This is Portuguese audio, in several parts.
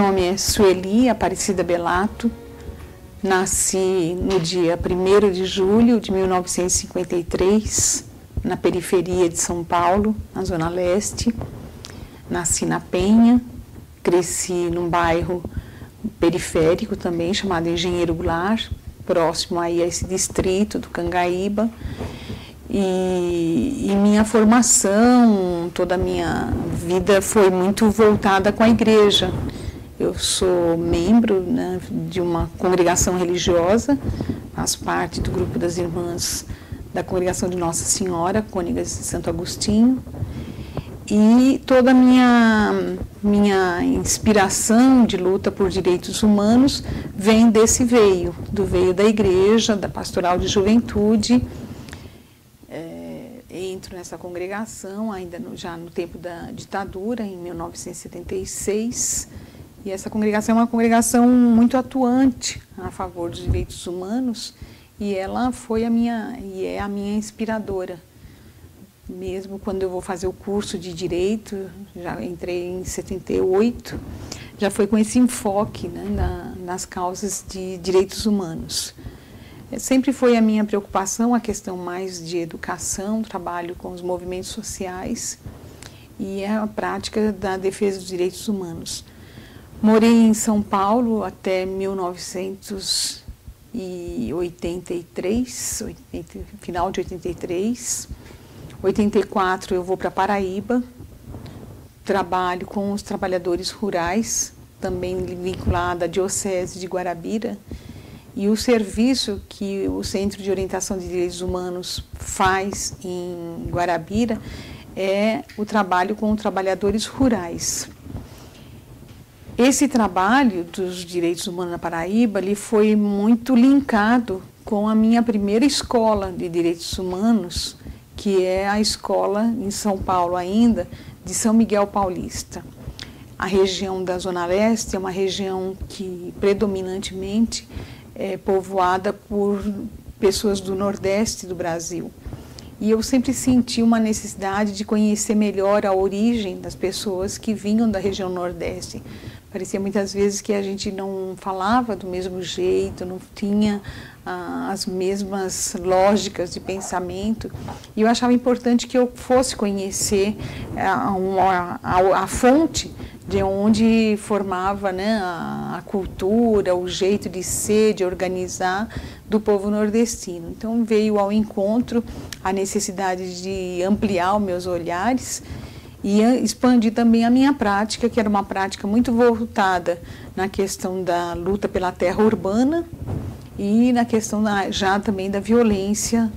nome é Sueli Aparecida Belato. Nasci no dia 1º de julho de 1953, na periferia de São Paulo, na Zona Leste. Nasci na Penha, cresci num bairro periférico também, chamado Engenheiro Goulart, próximo aí a esse distrito do Cangaíba. E minha formação, toda a minha vida foi muito voltada com a igreja. Eu sou membro, né, de uma congregação religiosa, faço parte do grupo das irmãs da congregação de Nossa Senhora, Cônigas de Santo Agostinho. E toda a minha inspiração de luta por direitos humanos vem desse veio, do veio da igreja, da pastoral de juventude. Entro nessa congregação ainda já no tempo da ditadura, em 1976, e essa congregação é uma congregação muito atuante a favor dos direitos humanos, e ela foi e é a minha inspiradora. Mesmo quando eu vou fazer o curso de Direito, já entrei em 78, já foi com esse enfoque, né, nas causas de direitos humanos. Sempre foi a minha preocupação a questão mais de educação, trabalho com os movimentos sociais e a prática da defesa dos direitos humanos. Morei em São Paulo até 1983, final de 83. 84 eu vou para Paraíba, trabalho com os trabalhadores rurais, também vinculada à Diocese de Guarabira. E o serviço que o Centro de Orientação de Direitos Humanos faz em Guarabira é o trabalho com trabalhadores rurais. Esse trabalho dos direitos humanos na Paraíba ele foi muito linkado com a minha primeira escola de direitos humanos, que é a escola em São Paulo ainda, de São Miguel Paulista. A região da Zona Leste é uma região que predominantemente é povoada por pessoas do Nordeste do Brasil. E eu sempre senti uma necessidade de conhecer melhor a origem das pessoas que vinham da região Nordeste. Parecia muitas vezes que a gente não falava do mesmo jeito, não tinha as mesmas lógicas de pensamento. E eu achava importante que eu fosse conhecer a fonte de onde formava, né, a cultura, o jeito de ser, de organizar do povo nordestino. Então veio ao encontro a necessidade de ampliar os meus olhares e expandir também a minha prática, que era uma prática muito voltada na questão da luta pela terra urbana e na questão já também da violência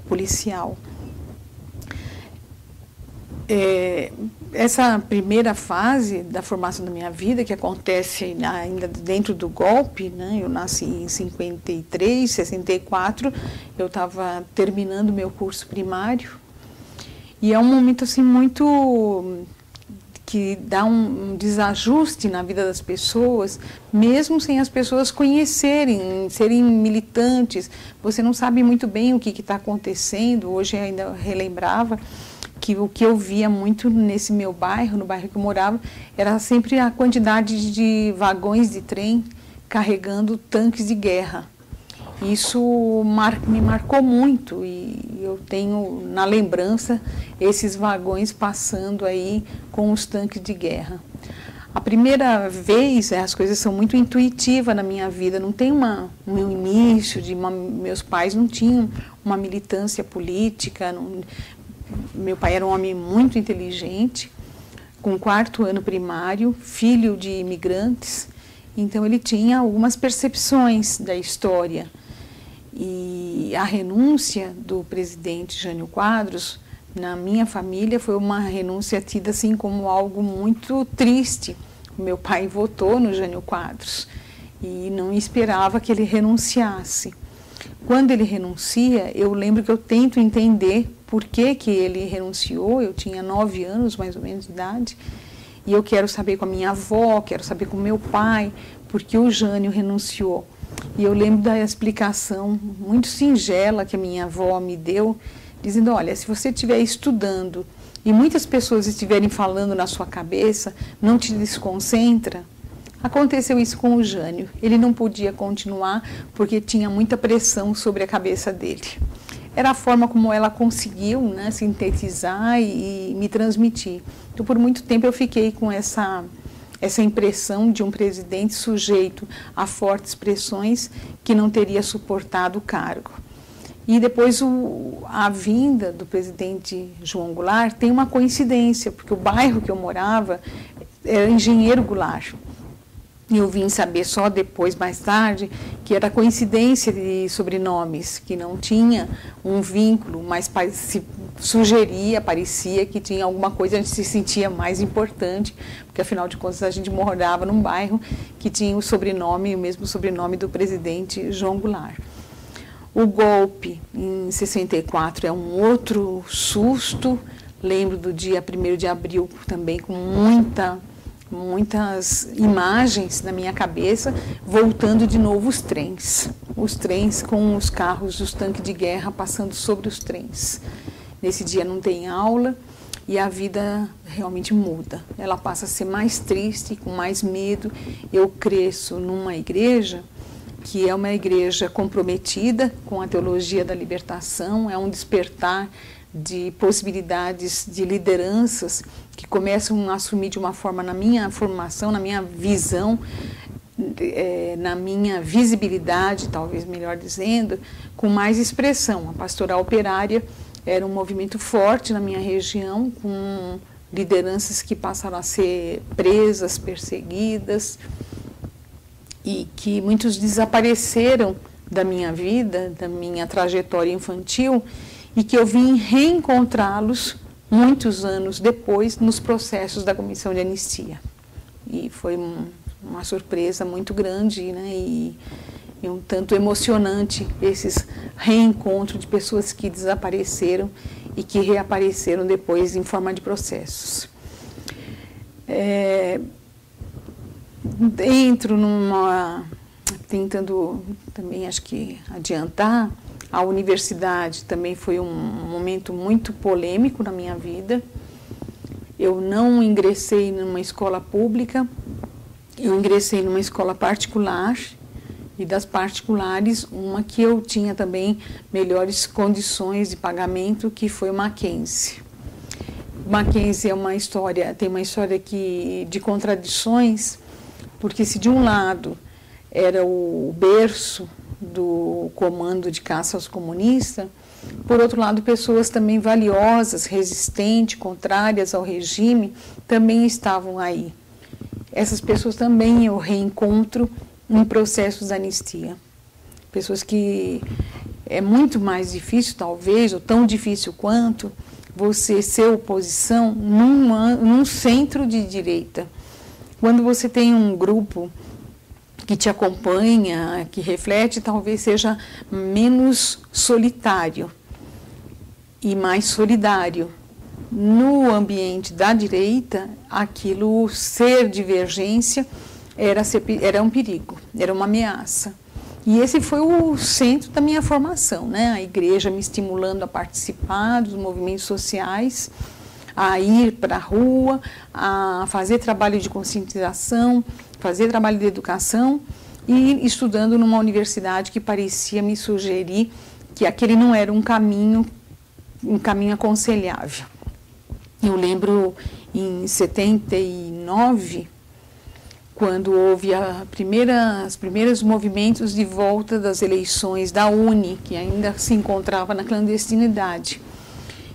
policial. Essa primeira fase da formação da minha vida, que acontece ainda dentro do golpe, né? Eu nasci em 53, 64, eu estava terminando meu curso primário, e é um momento assim muito que dá um desajuste na vida das pessoas, mesmo sem as pessoas conhecerem, serem militantes. Você não sabe muito bem o que está acontecendo. Hoje eu ainda relembrava que o que eu via muito nesse meu bairro, no bairro que eu morava, era sempre a quantidade de vagões de trem carregando tanques de guerra. Isso me marcou muito e eu tenho na lembrança esses vagões passando aí com os tanques de guerra. A primeira vez, as coisas são muito intuitivas na minha vida, não tem um início, meus pais não tinham uma militância política, meu pai era um homem muito inteligente, com 4º ano primário, filho de imigrantes, então ele tinha algumas percepções da história. E a renúncia do presidente Jânio Quadros, na minha família, foi uma renúncia tida assim como algo muito triste. O meu pai votou no Jânio Quadros e não esperava que ele renunciasse. Quando ele renuncia, eu lembro que eu tento entender por que ele renunciou. Eu tinha 9 anos, mais ou menos, de idade, e eu quero saber com a minha avó, quero saber com o meu pai, por que o Jânio renunciou. E eu lembro da explicação muito singela que a minha avó me deu, dizendo, olha, se você estiver estudando e muitas pessoas estiverem falando na sua cabeça, não te desconcentra. Aconteceu isso com o Jânio. Ele não podia continuar porque tinha muita pressão sobre a cabeça dele. Era a forma como ela conseguiu, né, sintetizar e me transmitir. Então, por muito tempo eu fiquei com essa impressão de um presidente sujeito a fortes pressões que não teria suportado o cargo. E depois a vinda do presidente João Goulart tem uma coincidência, porque o bairro que eu morava era Engenheiro Goulart. E eu vim saber só depois, mais tarde, que era coincidência de sobrenomes, que não tinha um vínculo, mas se sugeria, parecia que tinha alguma coisa, a gente se sentia mais importante, porque afinal de contas a gente morava num bairro que tinha o mesmo sobrenome do presidente João Goulart. O golpe em 64 é um outro susto, lembro do dia 1º de abril também com muitas imagens na minha cabeça, voltando de novo os trens com os carros dos tanques de guerra passando sobre os trens. Nesse dia não tem aula e a vida realmente muda, ela passa a ser mais triste, com mais medo. Eu cresço numa igreja que é uma igreja comprometida com a teologia da libertação, é um despertar de possibilidades de lideranças que começam a assumir de uma forma, na minha formação, na minha visão, na minha visibilidade, talvez melhor dizendo, com mais expressão. A pastoral operária era um movimento forte na minha região, com lideranças que passaram a ser presas, perseguidas, e que muitos desapareceram da minha vida, da minha trajetória infantil, e que eu vim reencontrá-los muitos anos depois nos processos da Comissão de Anistia. E foi uma surpresa muito grande, né? E um tanto emocionante esses reencontros de pessoas que desapareceram e que reapareceram depois em forma de processos. Entro tentando também, acho que, adiantar. A universidade também foi um momento muito polêmico na minha vida. Eu não ingressei numa escola pública, eu ingressei numa escola particular, e das particulares, uma que eu tinha também melhores condições de pagamento, que foi o Mackenzie. Mackenzie tem uma história de contradições, porque se de um lado era o berço do comando de caça aos comunistas, por outro lado, pessoas também valiosas, resistentes, contrárias ao regime, também estavam aí. Essas pessoas também eu reencontro em processos de anistia. Pessoas que é muito mais difícil, talvez, ou tão difícil quanto, você ser oposição num centro de direita. Quando você tem um grupo que te acompanha, que reflete, talvez seja menos solitário e mais solidário. No ambiente da direita, aquilo ser divergência era um perigo, era uma ameaça. E esse foi o centro da minha formação, né? A igreja me estimulando a participar dos movimentos sociais, a ir para a rua, a fazer trabalho de conscientização, fazer trabalho de educação e estudando numa universidade que parecia me sugerir que aquele não era um caminho aconselhável. Eu lembro em 79, quando houve os primeiros movimentos de volta das eleições da UNE, que ainda se encontrava na clandestinidade.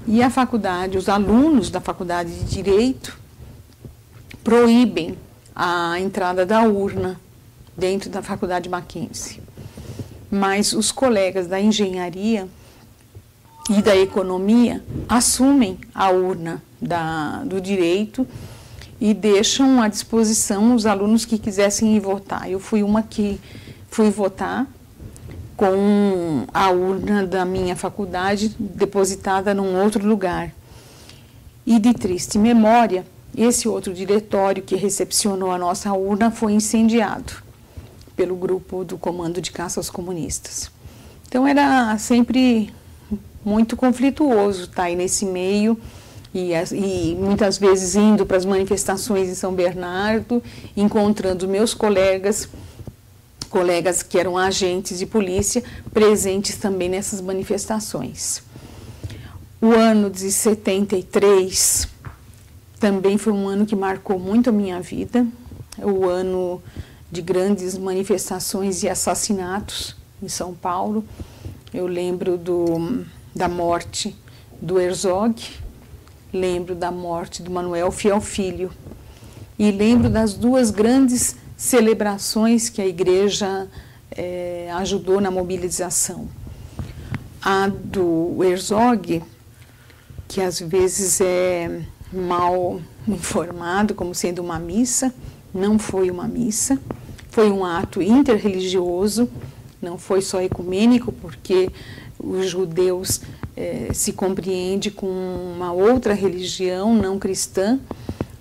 E a faculdade, os alunos da faculdade de Direito proíbem a entrada da urna dentro da faculdade Mackenzie. Mas os colegas da engenharia e da economia assumem a urna do direito e deixam à disposição os alunos que quisessem ir votar. Eu fui uma que fui votar com a urna da minha faculdade depositada num outro lugar. E de triste memória, esse outro diretório que recepcionou a nossa urna foi incendiado pelo grupo do Comando de Caça aos Comunistas. Então era sempre muito conflituoso estar aí nesse meio, e muitas vezes indo para as manifestações em São Bernardo, encontrando meus colegas que eram agentes de polícia, presentes também nessas manifestações. O ano de 73 também foi um ano que marcou muito a minha vida, o ano de grandes manifestações e assassinatos em São Paulo. Eu lembro da morte do Herzog, lembro da morte do Manuel Fiel Filho e lembro das duas grandes celebrações que a igreja ajudou na mobilização. A do Herzog, que às vezes é mal informado como sendo uma missa, não foi uma missa, foi um ato interreligioso, não foi só ecumênico, porque os judeus se compreendem com uma outra religião não cristã.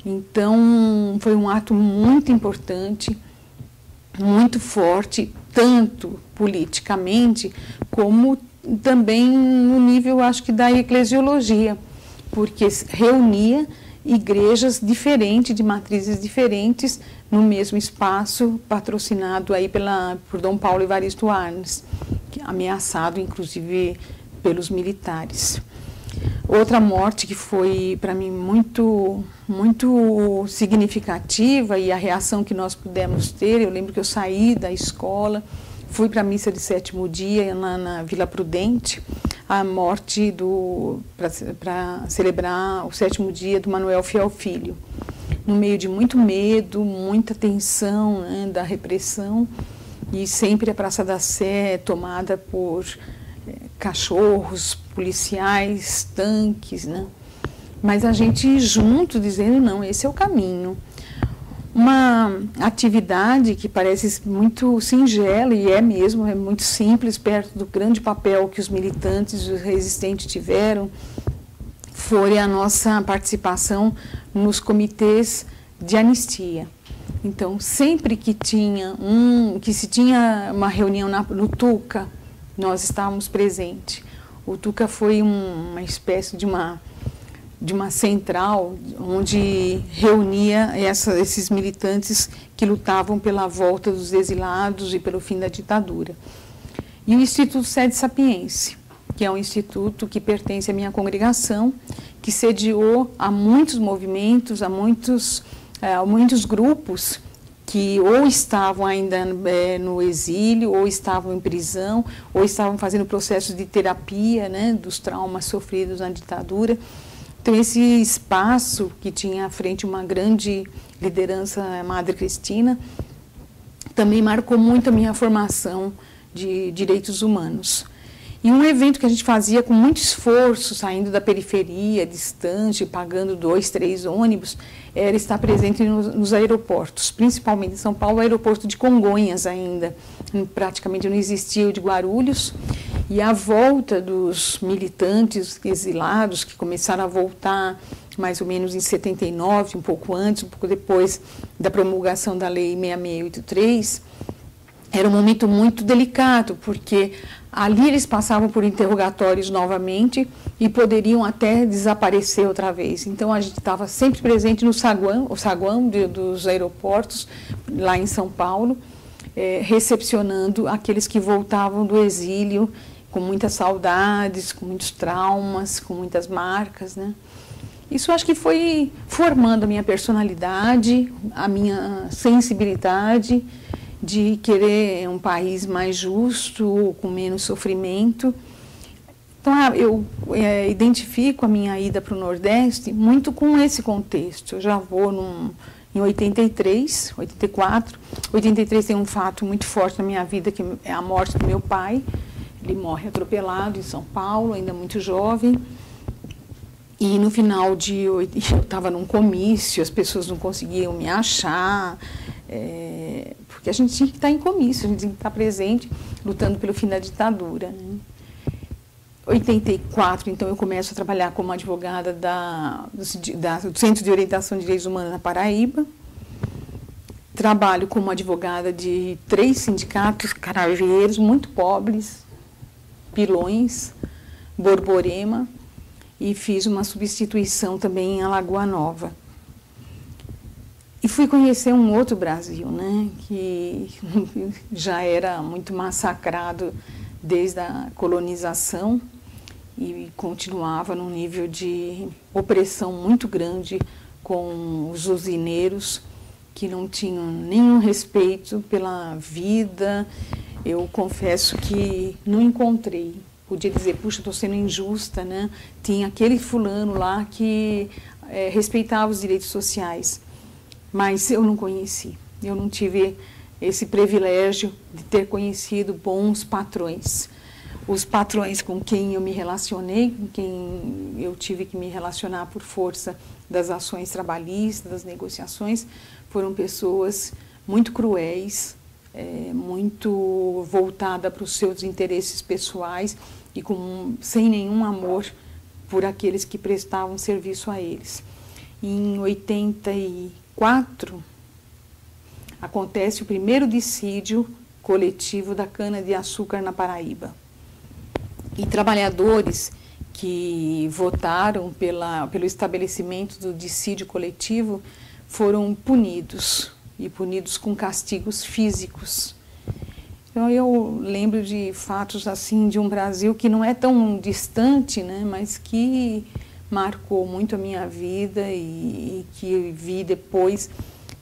Então, foi um ato muito importante, muito forte, tanto politicamente, como também no nível, acho que, da eclesiologia, porque reunia igrejas diferentes, de matrizes diferentes, no mesmo espaço, patrocinado aí por Dom Paulo Evaristo Arnes, ameaçado, inclusive, pelos militares. Outra morte que foi, para mim, muito significativa, e a reação que nós pudemos ter, eu lembro que eu saí da escola, fui para a missa de sétimo dia na Vila Prudente, a morte para celebrar o sétimo dia do Manuel Fiel Filho, no meio de muito medo, muita tensão, né, da repressão, e sempre a Praça da Sé tomada por cachorros, policiais, tanques, né? Mas a gente junto dizendo, não, esse é o caminho. Uma atividade que parece muito singela, e é mesmo, é muito simples, perto do grande papel que os militantes e os resistentes tiveram, foi a nossa participação nos comitês de anistia. Então, sempre que se tinha uma reunião no Tuca, nós estávamos presentes. O Tuca foi uma espécie de uma central onde reunia esses militantes que lutavam pela volta dos exilados e pelo fim da ditadura. E o Instituto Sede Sapiense, que é um instituto que pertence à minha congregação, que sediou a muitos movimentos, a muitos grupos que ou estavam ainda no exílio, ou estavam em prisão, ou estavam fazendo processos de terapia, né, dos traumas sofridos na ditadura. Então, esse espaço que tinha à frente uma grande liderança, a Madre Cristina, também marcou muito a minha formação de direitos humanos. E um evento que a gente fazia com muito esforço, saindo da periferia, distante, pagando 2, 3 ônibus, era estar presente nos aeroportos, principalmente em São Paulo, o aeroporto de Congonhas ainda, praticamente não existia o de Guarulhos, e a volta dos militantes exilados, que começaram a voltar mais ou menos em 79, um pouco antes, um pouco depois da promulgação da Lei 6683, era um momento muito delicado, porque ali eles passavam por interrogatórios novamente e poderiam até desaparecer outra vez. Então, a gente estava sempre presente no saguão, dos aeroportos, lá em São Paulo, recepcionando aqueles que voltavam do exílio com muitas saudades, com muitos traumas, com muitas marcas, né? Isso acho que foi formando a minha personalidade, a minha sensibilidade de querer um país mais justo, com menos sofrimento. Então, eu identifico a minha ida para o Nordeste muito com esse contexto. Eu já vou em 83, 84. 83 tem um fato muito forte na minha vida, que é a morte do meu pai. Ele morre atropelado em São Paulo, ainda muito jovem. E no final eu estava num comício, as pessoas não conseguiam me achar, porque a gente tinha que estar em comício, a gente tinha que estar presente, lutando pelo fim da ditadura, né? 84, então, eu começo a trabalhar como advogada do Centro de Orientação de Direitos Humanos na Paraíba. Trabalho como advogada de 3 sindicatos craveiros muito pobres, Pilões, Borborema e fiz uma substituição também em Alagoa Nova. E fui conhecer um outro Brasil, né, que já era muito massacrado desde a colonização e continuava num nível de opressão muito grande com os usineiros que não tinham nenhum respeito pela vida. Eu confesso que não encontrei. Podia dizer, puxa, estou sendo injusta, né? Tinha aquele fulano lá que respeitava os direitos sociais, mas eu não conheci. Eu não tive esse privilégio de ter conhecido bons patrões. Os patrões com quem eu me relacionei, com quem eu tive que me relacionar por força das ações trabalhistas, das negociações, foram pessoas muito cruéis, muito voltadas para os seus interesses pessoais e sem nenhum amor por aqueles que prestavam serviço a eles. Em 84, acontece o primeiro dissídio coletivo da cana-de-açúcar na Paraíba. E trabalhadores que votaram pelo estabelecimento do dissídio coletivo foram punidos, e punidos com castigos físicos. Então, eu lembro de fatos assim de um Brasil que não é tão distante, né, mas que marcou muito a minha vida e que vi depois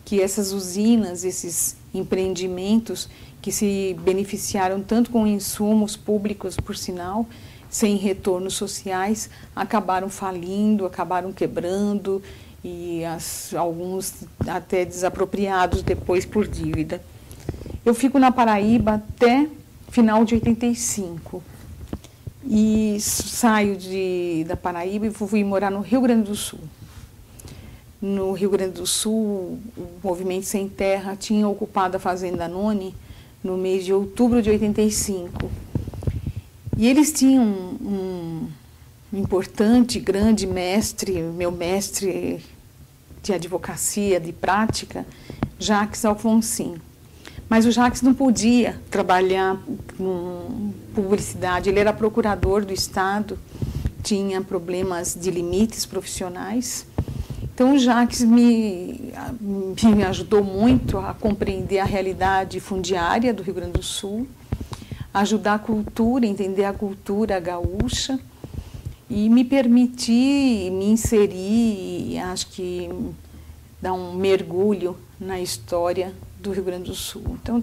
que essas usinas, esses empreendimentos que se beneficiaram tanto com insumos públicos, por sinal, sem retornos sociais, acabaram falindo, acabaram quebrando e alguns até desapropriados depois por dívida. Eu fico na Paraíba até final de 85 e saio da Paraíba e fui morar no Rio Grande do Sul. No Rio Grande do Sul, o Movimento Sem Terra tinha ocupado a Fazenda Noni no mês de outubro de 85. E eles tinham um importante, grande mestre, meu mestre de advocacia, de prática, Jacques Alfonsin. Mas o Jacques não podia trabalhar com publicidade, ele era procurador do Estado, tinha problemas de limites profissionais. Então, o Jacques me ajudou muito a compreender a realidade fundiária do Rio Grande do Sul, ajudar a cultura, entender a cultura gaúcha e me permitir me inserir, acho que dar um mergulho na história do Rio Grande do Sul. Então,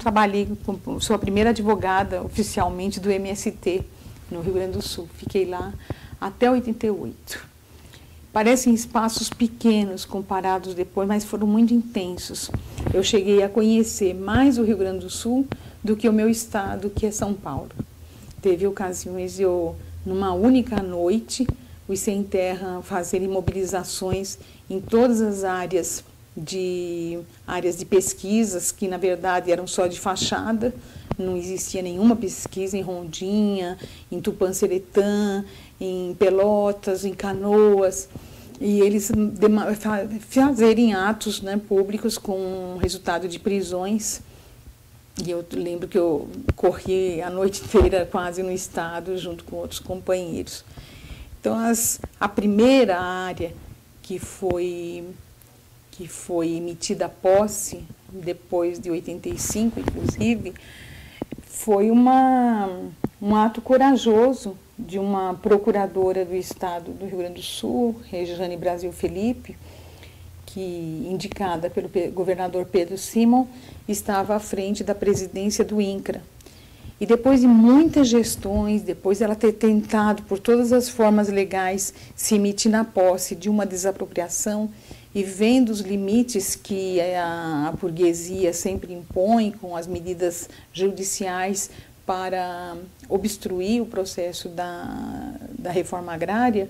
sou a primeira advogada oficialmente do MST no Rio Grande do Sul. Fiquei lá até 88. Parecem espaços pequenos comparados depois, mas foram muito intensos. Eu cheguei a conhecer mais o Rio Grande do Sul do que o meu estado, que é São Paulo. Teve ocasiões de eu, numa única noite, os Sem Terra fazerem mobilizações em todas as áreas de pesquisas, que na verdade eram só de fachada, não existia nenhuma pesquisa em Rondinha, em Tupã-Seretã, em Pelotas, em Canoas, e eles fazerem atos, né, públicos com resultado de prisões. E eu lembro que eu corri a noite inteira quase no estado, junto com outros companheiros. Então, a primeira área que foi emitida a posse, depois de 85, inclusive, foi um ato corajoso de uma procuradora do Estado do Rio Grande do Sul, Rejane Brasil Felipe, que, indicada pelo governador Pedro Simon, estava à frente da presidência do INCRA. E depois de muitas gestões, depois de ela ter tentado, por todas as formas legais, se emitir na posse de uma desapropriação, e vendo os limites que a burguesia sempre impõe com as medidas judiciais para obstruir o processo da reforma agrária,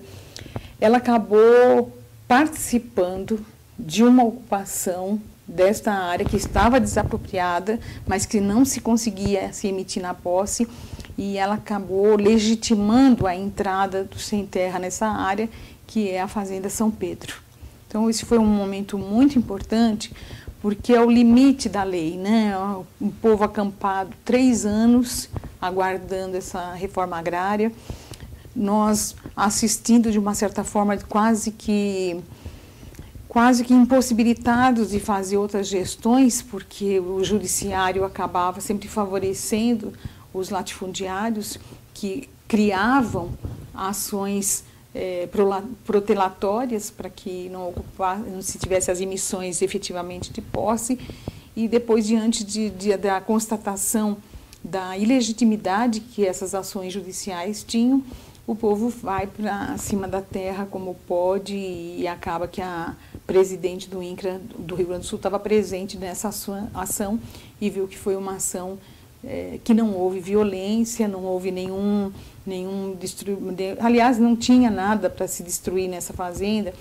ela acabou participando de uma ocupação desta área que estava desapropriada, mas que não se conseguia se emitir na posse, e ela acabou legitimando a entrada do Sem Terra nessa área, que é a Fazenda São Pedro. Então, esse foi um momento muito importante, porque é o limite da lei, né? Um povo acampado 3 anos aguardando essa reforma agrária, nós assistindo de uma certa forma quase que impossibilitados de fazer outras gestões, porque o judiciário acabava sempre favorecendo os latifundiários que criavam ações protelatórias para que não se tivesse as emissões efetivamente de posse, e depois, diante da constatação da ilegitimidade que essas ações judiciais tinham, o povo vai para cima da terra como pode, e acaba que a presidente do INCRA do Rio Grande do Sul estava presente nessa ação e viu que foi uma ação que não houve violência, não houve nenhum aliás, não tinha nada para se destruir nessa fazenda,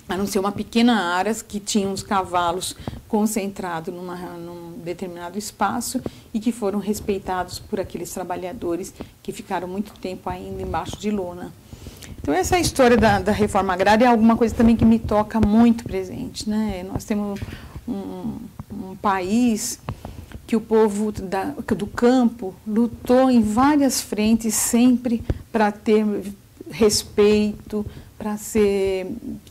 a não ser uma pequena área que tinha os cavalos concentrados num determinado espaço e que foram respeitados por aqueles trabalhadores que ficaram muito tempo ainda embaixo de lona. Então, essa história da reforma agrária é alguma coisa também que me toca muito presente, né? Nós temos um país que o povo do campo lutou em várias frentes sempre para ter respeito, para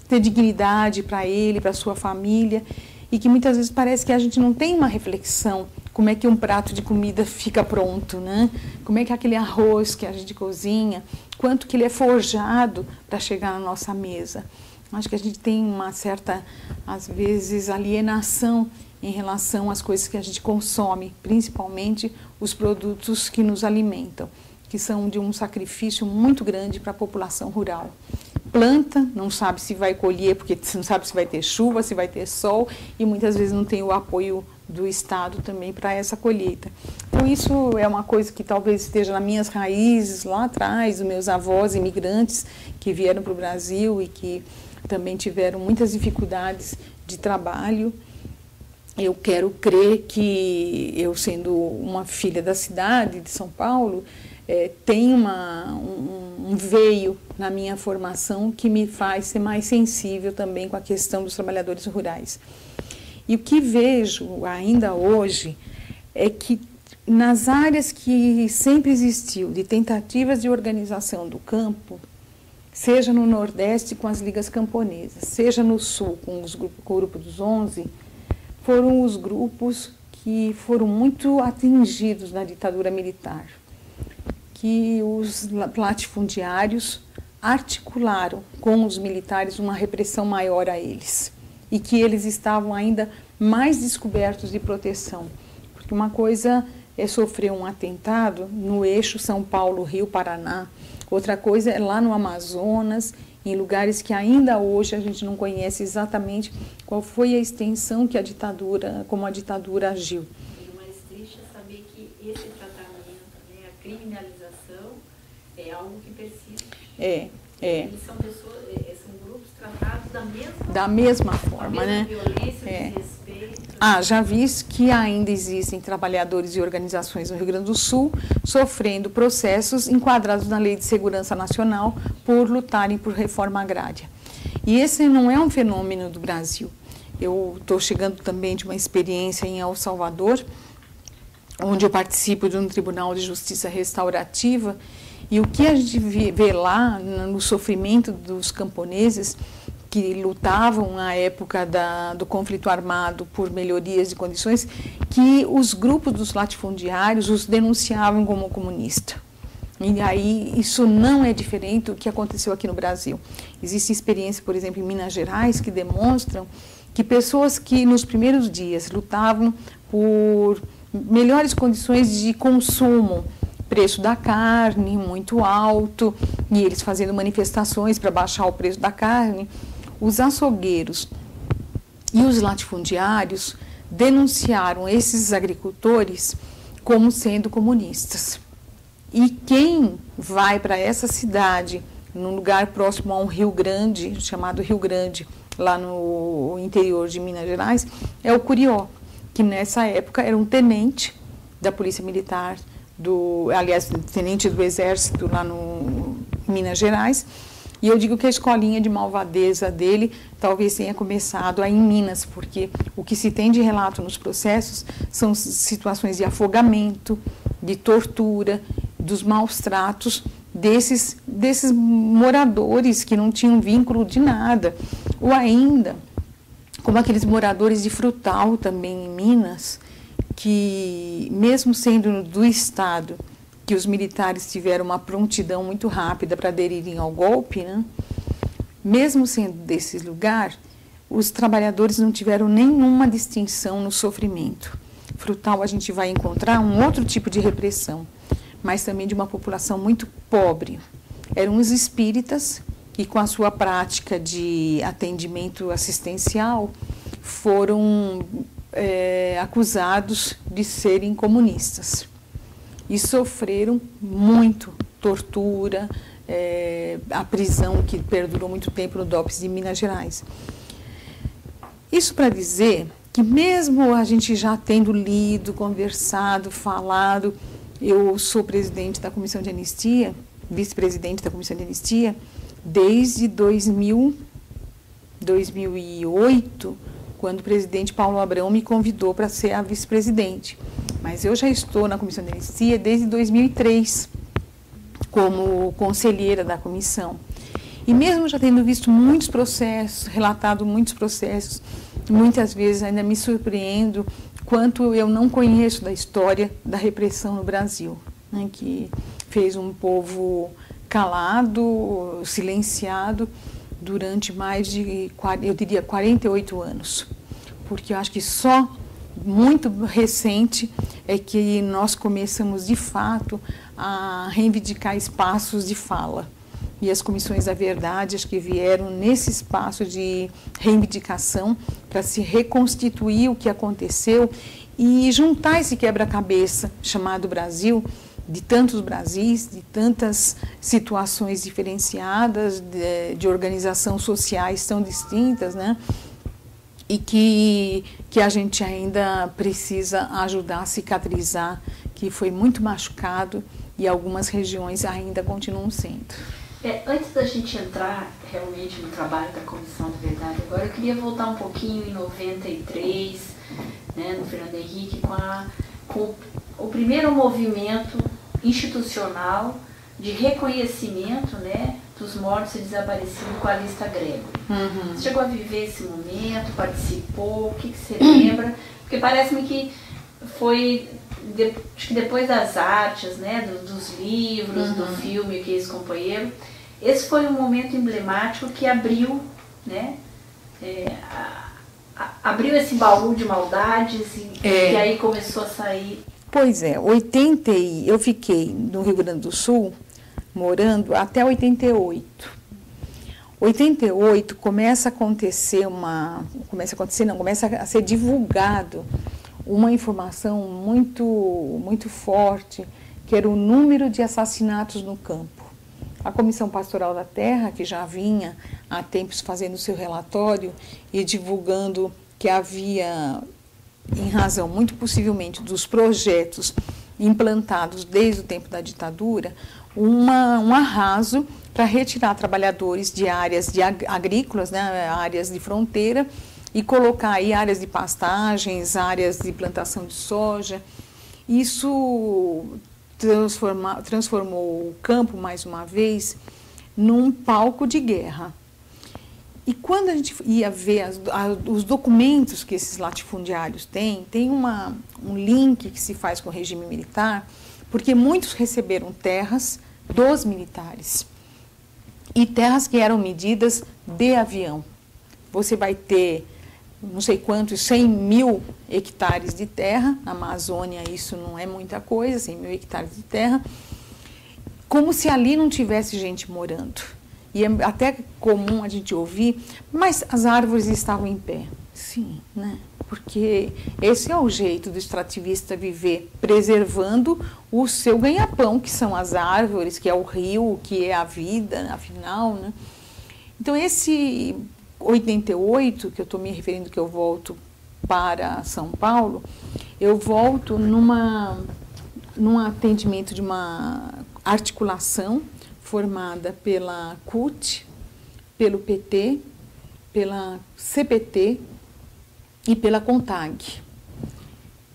ter dignidade para ele, para sua família, e que muitas vezes parece que a gente não tem uma reflexão como é que um prato de comida fica pronto, né? Como é que aquele arroz que a gente cozinha, quanto que ele é forjado para chegar na nossa mesa. Acho que a gente tem uma certa, às vezes, alienação em relação às coisas que a gente consome, principalmente os produtos que nos alimentam, que são de um sacrifício muito grande para a população rural. Planta, não sabe se vai colher, porque não sabe se vai ter chuva, se vai ter sol, e muitas vezes não tem o apoio do Estado também para essa colheita. Então, isso é uma coisa que talvez esteja nas minhas raízes, lá atrás, dos meus avós imigrantes que vieram para o Brasil e que também tiveram muitas dificuldades de trabalho. Eu quero crer que eu, sendo uma filha da cidade de São Paulo, tem um veio na minha formação que me faz ser mais sensível também com a questão dos trabalhadores rurais. E o que vejo ainda hoje é que nas áreas que sempre existiu de tentativas de organização do campo, seja no Nordeste com as ligas camponesas, seja no Sul com o Grupo dos 11, foram os grupos que foram muito atingidos na ditadura militar, que os latifundiários articularam com os militares uma repressão maior a eles, e que eles estavam ainda mais descobertos de proteção, porque uma coisa é sofrer um atentado no eixo São Paulo, Rio, Paraná, outra coisa é lá no Amazonas, em lugares que ainda hoje a gente não conhece exatamente qual foi a extensão que como a ditadura agiu. E o mais triste é saber que esse tratamento, né, a criminalização, é algo que persiste. Eles são pessoas, são grupos tratados da mesma forma, né? Violência, desrespeito. Já vi que ainda existem trabalhadores e organizações no Rio Grande do Sul sofrendo processos enquadrados na Lei de Segurança Nacional por lutarem por reforma agrária. E esse não é um fenômeno do Brasil. Eu estou chegando também de uma experiência em El Salvador, onde eu participo de um tribunal de justiça restaurativa, e o que a gente vê lá no sofrimento dos camponeses que lutavam na época do conflito armado por melhorias de condições, que os grupos dos latifundiários os denunciavam como comunista. E aí isso não é diferente do que aconteceu aqui no Brasil. Existe experiência, por exemplo, em Minas Gerais, que demonstram que pessoas que nos primeiros dias lutavam por melhores condições de consumo, preço da carne muito alto, e eles fazendo manifestações para baixar o preço da carne, os açougueiros e os latifundiários denunciaram esses agricultores como sendo comunistas. E quem vai para essa cidade, num lugar próximo a um Rio Grande, chamado Rio Grande, lá no interior de Minas Gerais, é o Curió, que nessa época era um tenente da Polícia Militar, aliás, tenente do Exército lá no Minas Gerais. E eu digo que a escolinha de malvadeza dele talvez tenha começado aí em Minas, porque o que se tem de relato nos processos são situações de afogamento, de tortura, dos maus tratos desses desses moradores que não tinham vínculo de nada, ou ainda como aqueles moradores de Frutal também em Minas, que mesmo sendo do Estado, que os militares tiveram uma prontidão muito rápida para aderirem ao golpe, né? Mesmo sendo desse lugar, os trabalhadores não tiveram nenhuma distinção no sofrimento. Frutal a gente vai encontrar um outro tipo de repressão, mas também de uma população muito pobre. Eram os espíritas que, com a sua prática de atendimento assistencial, foram acusados de serem comunistas. E sofreram muito tortura, a prisão que perdurou muito tempo no DOPS de Minas Gerais. Isso para dizer que mesmo a gente já tendo lido, conversado, falado, eu sou presidente da Comissão de Anistia, vice-presidente da Comissão de Anistia, desde 2008, quando o presidente Paulo Abrão me convidou para ser a vice-presidente. Mas eu já estou na Comissão de Anistia desde 2003, como conselheira da comissão. E mesmo já tendo visto muitos processos, relatado muitos processos, muitas vezes ainda me surpreendo quanto eu não conheço da história da repressão no Brasil, né, que fez um povo calado, silenciado, durante mais de, eu diria, 48 anos. Porque eu acho que só muito recente é que nós começamos, de fato, a reivindicar espaços de fala. E as comissões da verdade, acho que vieram nesse espaço de reivindicação para se reconstituir o que aconteceu e juntar esse quebra-cabeça chamado Brasil, de tantos Brasis, de tantas situações diferenciadas, de organização sociais tão distintas, né? E que a gente ainda precisa ajudar a cicatrizar, que foi muito machucado e algumas regiões ainda continuam sendo. Antes da gente entrar realmente no trabalho da Comissão da Verdade, agora eu queria voltar um pouquinho em 93, né, no Fernando Henrique, com o primeiro movimento institucional de reconhecimento, né, dos mortos e desaparecidos com a lista Gregory. Uhum. Você chegou a viver esse momento, participou, o que você lembra? Porque parece-me que foi, acho que depois das artes, né, dos livros, do filme Que Ex-Companheiro, esse foi um momento emblemático que abriu, né, abriu esse baú de maldades e aí começou a sair. Pois é, eu fiquei no Rio Grande do Sul morando até 88. 88 começa a ser divulgado uma informação muito forte, que era o número de assassinatos no campo. A Comissão Pastoral da Terra, que já vinha há tempos fazendo seu relatório e divulgando que havia, em razão, muito possivelmente, dos projetos implantados desde o tempo da ditadura, um arraso para retirar trabalhadores de áreas agrícolas, né, áreas de fronteira, e colocar aí áreas de pastagens, áreas de plantação de soja. Isso transformou o campo, mais uma vez, num palco de guerra. E quando a gente ia ver os documentos que esses latifundiários têm, tem um link que se faz com o regime militar, porque muitos receberam terras dos militares, e terras que eram medidas de avião. Você vai ter, não sei quantos, 100 mil hectares de terra, na Amazônia isso não é muita coisa, 100 mil hectares de terra, como se ali não tivesse gente morando. E é até comum a gente ouvir, mas as árvores estavam em pé. Sim, né? Porque esse é o jeito do extrativista viver, preservando o seu ganha-pão, que são as árvores, que é o rio, que é a vida, afinal, né? Então, esse 88, que eu estou me referindo, que eu volto para São Paulo, eu volto num atendimento de uma articulação formada pela CUT, pelo PT, pela CPT e pela CONTAG,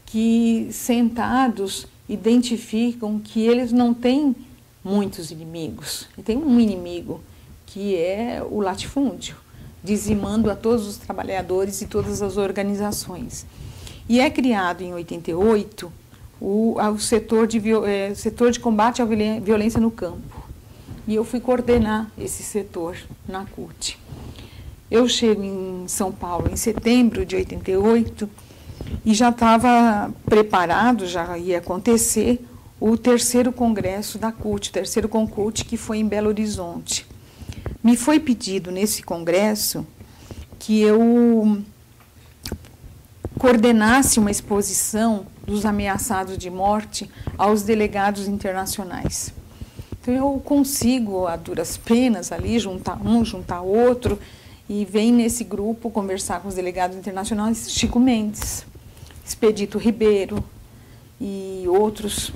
que sentados identificam que eles não têm muitos inimigos. E tem um inimigo, que é o latifúndio, dizimando a todos os trabalhadores e todas as organizações. E é criado em 88 o setor de combate à violência no campo. E eu fui coordenar esse setor na CUT. Eu chego em São Paulo em setembro de 88 e já estava preparado, já ia acontecer, o terceiro congresso da CUT, o terceiro CONCUT, que foi em Belo Horizonte. Me foi pedido nesse congresso que eu coordenasse uma exposição dos ameaçados de morte aos delegados internacionais. Então, eu consigo, a duras penas, ali, juntar um, juntar outro, e vem nesse grupo conversar com os delegados internacionais, Chico Mendes, Expedito Ribeiro e outros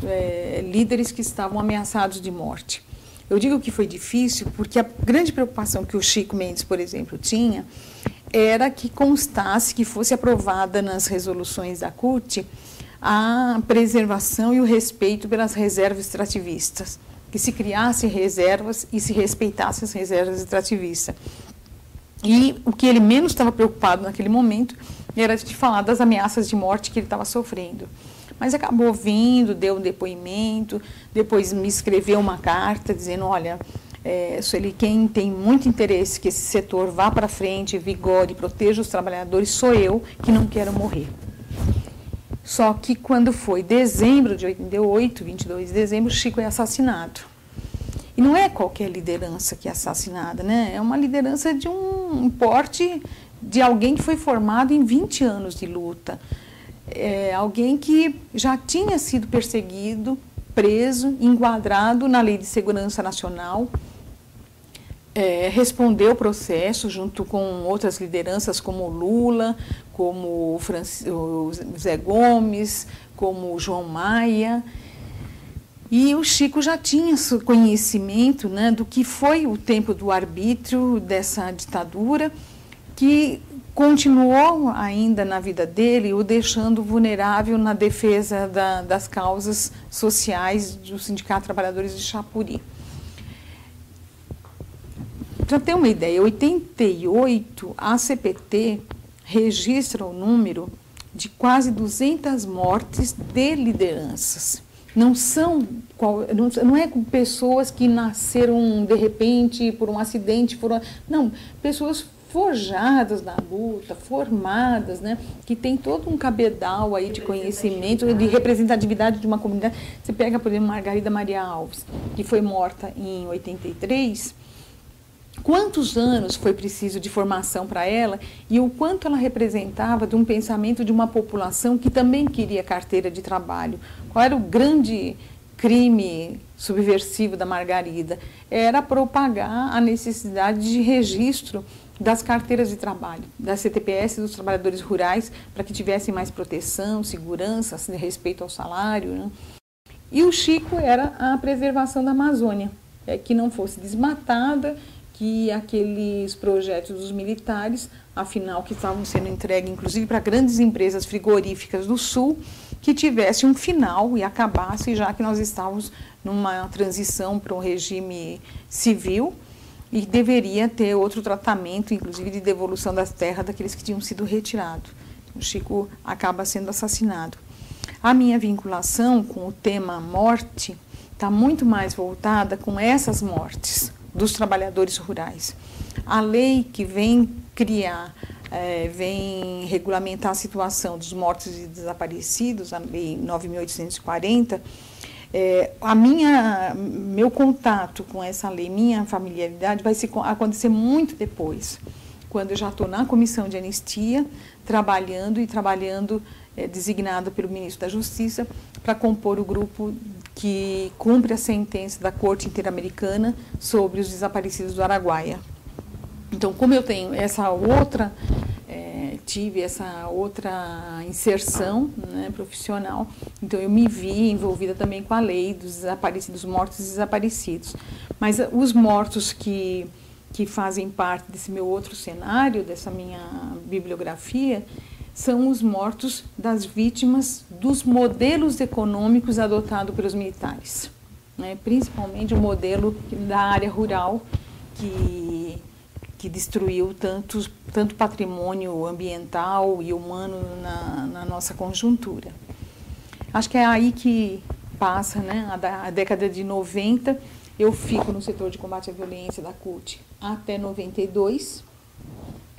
líderes que estavam ameaçados de morte. Eu digo que foi difícil porque a grande preocupação que o Chico Mendes, por exemplo, tinha era que constasse, que fosse aprovada nas resoluções da CUT a preservação e o respeito pelas reservas extrativistas, que se criassem reservas e se respeitassem as reservas extrativistas. E o que ele menos estava preocupado naquele momento era de falar das ameaças de morte que ele estava sofrendo. Mas acabou vindo, deu um depoimento, depois me escreveu uma carta dizendo, olha, Sueli, quem tem muito interesse que esse setor vá para frente, vigore, proteja os trabalhadores, sou eu que não quero morrer. Só que quando foi dezembro de 88, 22 de dezembro, Chico é assassinado. E não é qualquer liderança que é assassinada, né? É uma liderança de um porte de alguém que foi formado em 20 anos de luta. Alguém que já tinha sido perseguido, preso, enquadrado na Lei de Segurança Nacional, respondeu o processo junto com outras lideranças como Lula, como o Zé Gomes, como o João Maia. E o Chico já tinha conhecimento, né, do que foi o tempo do arbítrio dessa ditadura, que continuou ainda na vida dele, o deixando vulnerável na defesa das causas sociais do Sindicato de Trabalhadores de Chapuri. Para ter uma ideia, em 88, a CPT registra o número de quase 200 mortes de lideranças. Não é com pessoas que nasceram de repente por um acidente, não, pessoas forjadas na luta, formadas, né, que tem todo um cabedal aí de conhecimento, de representatividade de uma comunidade. Você pega, por exemplo, Margarida Maria Alves, que foi morta em 83, quantos anos foi preciso de formação para ela e o quanto ela representava de um pensamento de uma população que também queria carteira de trabalho. Qual era o grande crime subversivo da Margarida? Era propagar a necessidade de registro das carteiras de trabalho, da CTPS dos trabalhadores rurais, para que tivessem mais proteção, segurança, respeito ao salário, né? E o Chico era a preservação da Amazônia, que não fosse desmatada, que aqueles projetos dos militares, afinal, que estavam sendo entregues, inclusive, para grandes empresas frigoríficas do Sul, que tivesse um final e acabasse, já que nós estávamos numa transição para um regime civil e deveria ter outro tratamento, inclusive de devolução das terras daqueles que tinham sido retirados. O Chico acaba sendo assassinado. A minha vinculação com o tema morte está muito mais voltada com essas mortes dos trabalhadores rurais. A lei que vem criar, vem regulamentar a situação dos mortos e desaparecidos, a Lei 9.840, meu contato com essa lei, minha familiaridade, vai acontecer muito depois, quando eu já estou na comissão de anistia, trabalhando designado pelo ministro da Justiça, para compor o grupo que cumpre a sentença da Corte Interamericana sobre os desaparecidos do Araguaia. Então, como eu tenho tive essa outra inserção, né, profissional, então eu me vi envolvida também com a lei dos desaparecidos, mortos e desaparecidos. Mas os mortos que fazem parte desse meu outro cenário, dessa minha bibliografia, são os mortos das vítimas dos modelos econômicos adotados pelos militares. né? Principalmente o modelo da área rural que destruiu tanto patrimônio ambiental e humano na nossa conjuntura. Acho que é aí que passa, né, a década de 90, eu fico no setor de combate à violência da CUT até 92.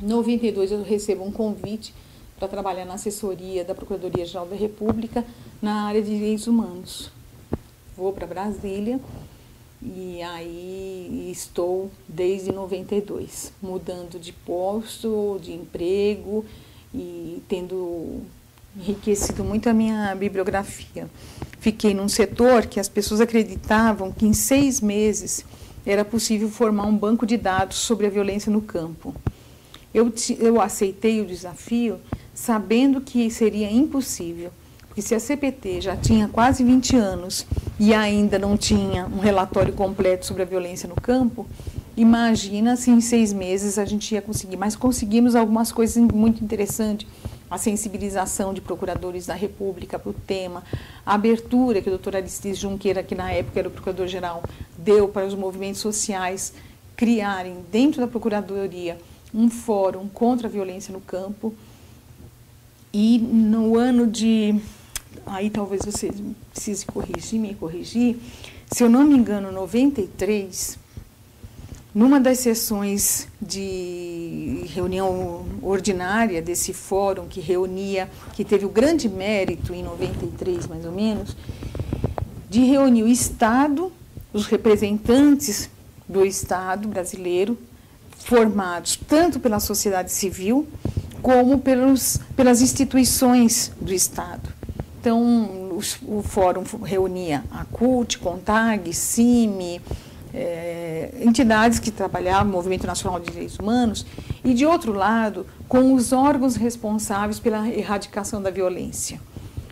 Em 92 eu recebo um convite para trabalhar na assessoria da Procuradoria-Geral da República na área de direitos humanos. Vou para Brasília e aí estou desde 92, mudando de posto, de emprego e tendo enriquecido muito a minha bibliografia. Fiquei num setor que as pessoas acreditavam que em 6 meses era possível formar um banco de dados sobre a violência no campo. Eu aceitei o desafio sabendo que seria impossível, porque se a CPT já tinha quase 20 anos e ainda não tinha um relatório completo sobre a violência no campo, imagina se em 6 meses a gente ia conseguir. Mas conseguimos algumas coisas muito interessantes. A sensibilização de procuradores da República para o tema, a abertura que o doutor Aristides Junqueira, que na época era o procurador-geral, deu para os movimentos sociais criarem dentro da Procuradoria um fórum contra a violência no campo. E no ano de... Aí talvez você precise me corrigir. Se eu não me engano, 93... Numa das sessões de reunião ordinária desse fórum que teve o grande mérito em 93, mais ou menos, de reunir o Estado, os representantes do Estado brasileiro, formados tanto pela sociedade civil como pelas instituições do Estado. Então, o fórum reunia a CUT, CONTAG, CIMI, entidades que trabalhavam, Movimento Nacional de Direitos Humanos, e, de outro lado, com os órgãos responsáveis pela erradicação da violência.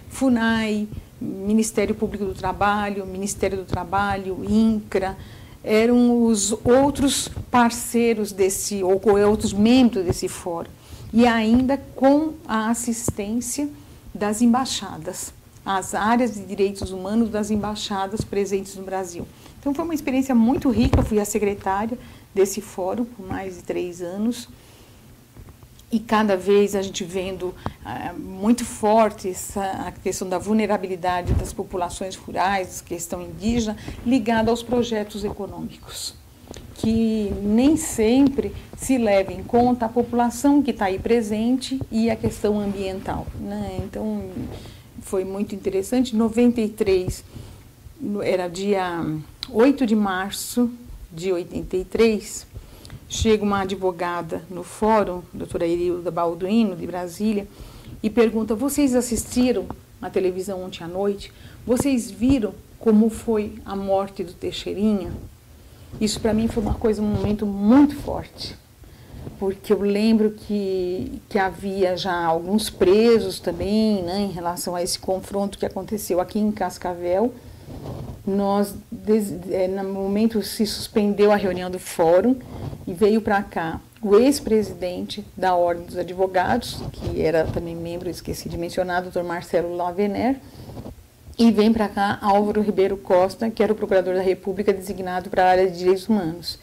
FUNAI, Ministério Público do Trabalho, Ministério do Trabalho, INCRA, eram os outros parceiros ou outros membros desse fórum, e ainda com a assistência das embaixadas, as áreas de direitos humanos das embaixadas presentes no Brasil. Então, foi uma experiência muito rica. Eu fui a secretária desse fórum por mais de 3 anos. E cada vez a gente vendo muito forte a questão da vulnerabilidade das populações rurais, questão indígena, ligada aos projetos econômicos, que nem sempre se leva em conta a população que está aí presente e a questão ambiental, né? Então, foi muito interessante. Em 93, era dia 8 de março de 83, chega uma advogada no fórum, a doutora Irilda Balduino, de Brasília, e pergunta: vocês assistiram à televisão ontem à noite? Vocês viram como foi a morte do Teixeirinha? Isso para mim foi um momento muito forte, porque eu lembro que havia já alguns presos também, né, em relação a esse confronto que aconteceu aqui em Cascavel. No momento, se suspendeu a reunião do fórum e veio para cá o ex-presidente da Ordem dos Advogados, que era também membro, esqueci de mencionar, doutor Marcelo Lavener, e vem para cá Álvaro Ribeiro Costa, que era o procurador da República designado para a área de direitos humanos.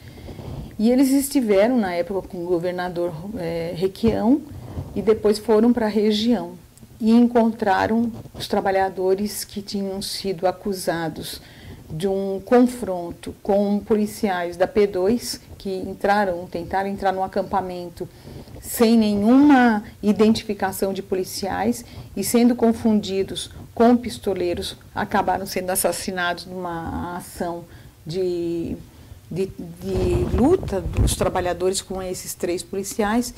E eles estiveram, na época, com o governador Requião, e depois foram para a região e encontraram os trabalhadores que tinham sido acusados de um confronto com policiais da P2, que tentaram entrar no acampamento sem nenhuma identificação de policiais e, sendo confundidos com pistoleiros, acabaram sendo assassinados numa ação de luta dos trabalhadores com esses 3 policiais,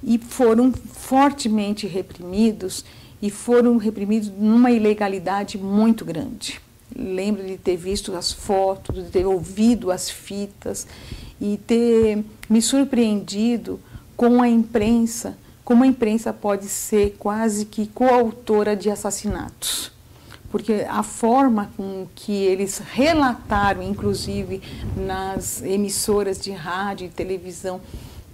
e foram fortemente reprimidos, e foram reprimidos numa ilegalidade muito grande. Lembro de ter visto as fotos, de ter ouvido as fitas e ter me surpreendido com a imprensa, como a imprensa pode ser quase que coautora de assassinatos. Porque a forma com que eles relataram, inclusive nas emissoras de rádio e televisão,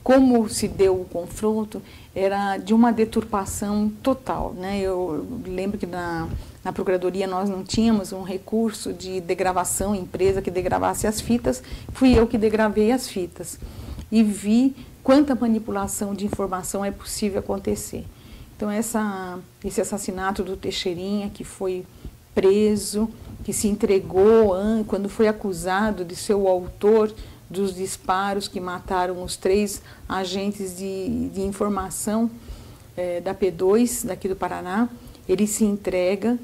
como se deu o confronto, era de uma deturpação total, né? Eu lembro que na Procuradoria nós não tínhamos um recurso de degravação, empresa que degravasse as fitas, fui eu que degravei as fitas e vi quanta manipulação de informação é possível acontecer. Então esse assassinato do Teixeirinha, que foi preso, que se entregou quando foi acusado de ser o autor dos disparos que mataram os 3 agentes de informação da P2, daqui do Paraná, ele se entrega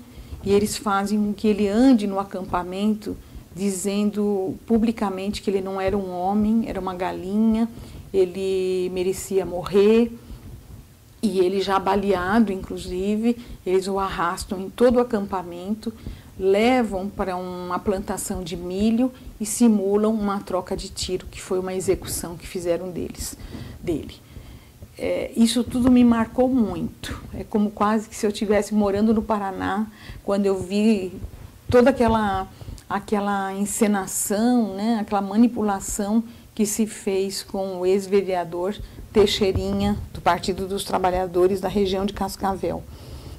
e eles fazem com que ele ande no acampamento dizendo publicamente que ele não era um homem, era uma galinha, ele merecia morrer, e ele já baleado, inclusive, eles o arrastam em todo o acampamento, levam para uma plantação de milho e simulam uma troca de tiro, que foi uma execução que fizeram dele. Isso tudo me marcou muito. É como quase que se eu estivesse morando no Paraná, quando eu vi toda aquela encenação, né, aquela manipulação que se fez com o ex-vereador Teixeirinha, do Partido dos Trabalhadores da região de Cascavel.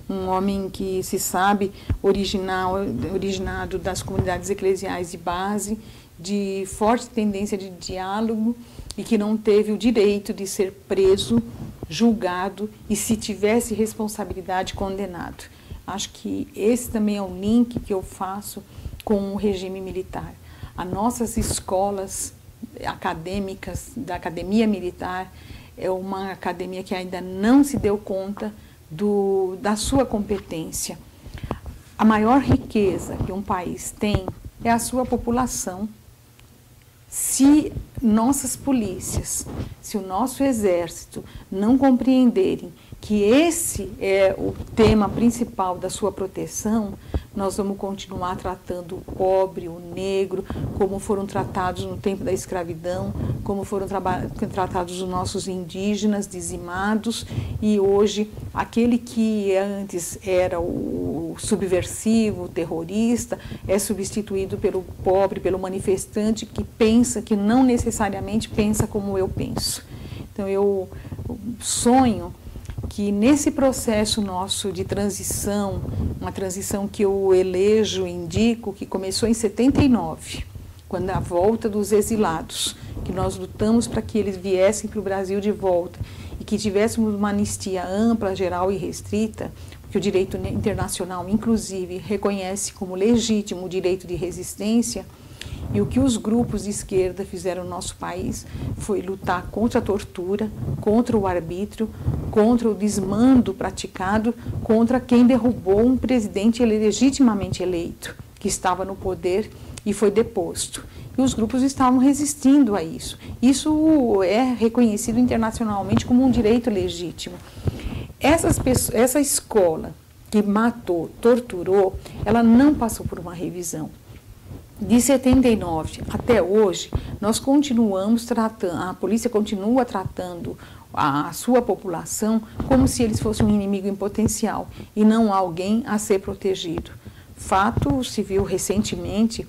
Um homem que se sabe originado das comunidades eclesiais de base, de forte tendência de diálogo e que não teve o direito de ser preso, julgado e, se tivesse responsabilidade, condenado. Acho que esse também é o link que eu faço com o regime militar. As nossas escolas acadêmicas da Academia Militar é uma academia que ainda não se deu conta da sua competência. A maior riqueza que um país tem é a sua população. Se nossas polícias, se o nosso exército não compreenderem que esse é o tema principal da sua proteção, nós vamos continuar tratando o pobre, o negro, como foram tratados no tempo da escravidão, como foram tratados os nossos indígenas dizimados, e hoje aquele que antes era o subversivo, o terrorista, é substituído pelo pobre, pelo manifestante que pensa, que não necessariamente pensa como eu penso. Então eu sonho que nesse processo nosso de transição, uma transição que eu elejo, indico, que começou em 79, quando a volta dos exilados, que nós lutamos para que eles viessem para o Brasil de volta e que tivéssemos uma anistia ampla, geral e restrita, que o direito internacional, inclusive, reconhece como legítimo o direito de resistência. E o que os grupos de esquerda fizeram no nosso país foi lutar contra a tortura, contra o arbítrio, contra o desmando praticado, contra quem derrubou um presidente legitimamente eleito, que estava no poder e foi deposto. E os grupos estavam resistindo a isso. Isso é reconhecido internacionalmente como um direito legítimo. Essa escola que matou, torturou, ela não passou por uma revisão. De 79 até hoje, nós continuamos tratando, a polícia continua tratando a sua população como se eles fossem um inimigo em potencial e não alguém a ser protegido. Fato se viu recentemente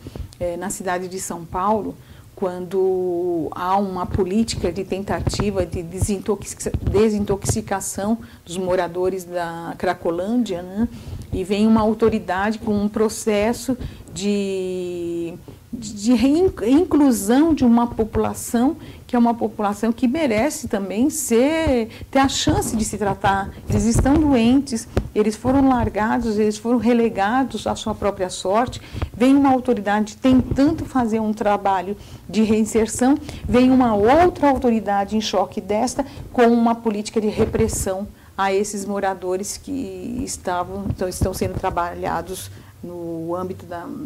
na cidade de São Paulo, quando há uma política de tentativa de desintoxicação dos moradores da Cracolândia, né? E vem uma autoridade com um processo de inclusão de uma população que é uma população que merece também ter a chance de se tratar. Eles estão doentes, eles foram largados, eles foram relegados à sua própria sorte. Vem uma autoridade tentando fazer um trabalho de reinserção, vem uma outra autoridade em choque desta com uma política de repressão a esses moradores que estão sendo trabalhados no âmbito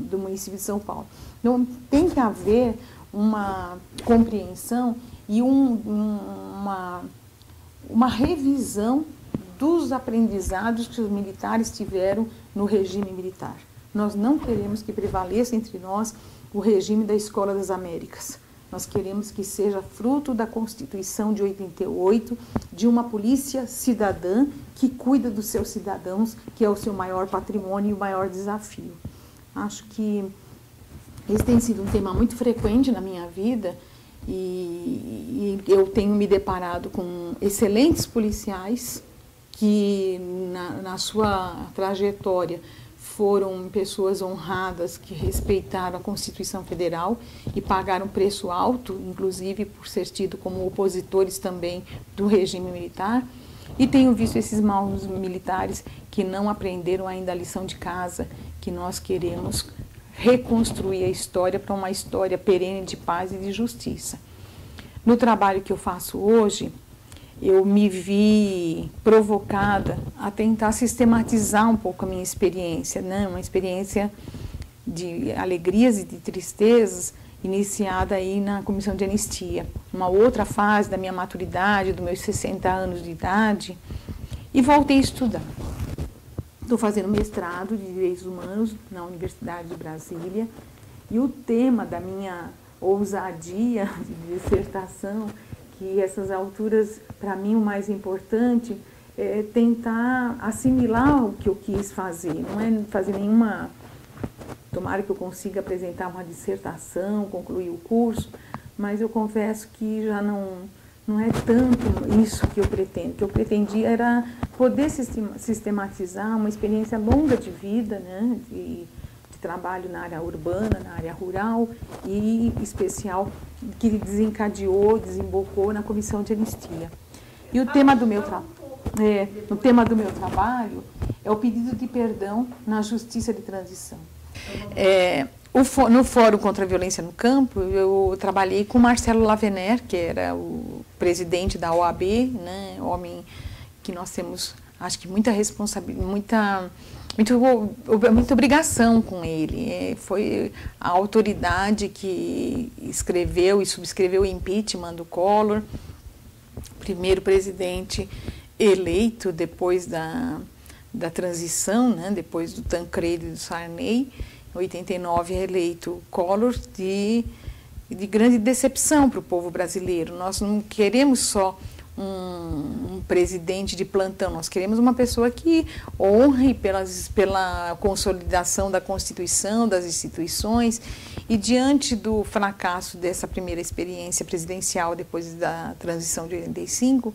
do município de São Paulo. Então, tem que haver uma compreensão e uma revisão dos aprendizados que os militares tiveram no regime militar. Nós não queremos que prevaleça entre nós o regime da Escola das Américas. Nós queremos que seja fruto da Constituição de 88, de uma polícia cidadã que cuida dos seus cidadãos, que é o seu maior patrimônio e o maior desafio. Acho que esse tem sido um tema muito frequente na minha vida E eu tenho me deparado com excelentes policiais que, na sua trajetória, foram pessoas honradas que respeitaram a Constituição Federal e pagaram preço alto, inclusive por ser tido como opositores também do regime militar. E tenho visto esses maus militares que não aprenderam ainda a lição de casa, que nós queremos reconstruir a história para uma história perene de paz e de justiça. No trabalho que eu faço hoje, eu me vi provocada a tentar sistematizar um pouco a minha experiência, né? Uma experiência de alegrias e de tristezas, iniciada aí na Comissão de Anistia. Uma outra fase da minha maturidade, dos meus 60 anos de idade, e voltei a estudar. Estou fazendo mestrado de Direitos Humanos na Universidade de Brasília, e o tema da minha ousadia de dissertação, que essas alturas, para mim, o mais importante é tentar assimilar o que eu quis fazer, não é fazer nenhuma... Tomara que eu consiga apresentar uma dissertação, concluir o curso, mas eu confesso que já não é tanto isso que eu pretendo. O que eu pretendia era poder sistematizar uma experiência longa de vida, né, de trabalho na área urbana, na área rural, e especial que desembocou na Comissão de Anistia. E o tema do meu trabalho é o pedido de perdão na justiça de transição. No Fórum contra a Violência no Campo, eu trabalhei com Marcelo Lavener, que era o presidente da OAB, né, homem que nós temos, acho que, muita responsabilidade, muita obrigação com ele. Foi a autoridade que escreveu e subscreveu o impeachment do Collor, primeiro presidente eleito depois da transição, né, depois do Tancredo e do Sarney. Em 89 é eleito Collor, de grande decepção para o povo brasileiro. Nós não queremos só um presidente de plantão, nós queremos uma pessoa que honre pela consolidação da Constituição, das instituições. E diante do fracasso dessa primeira experiência presidencial depois da transição de 85,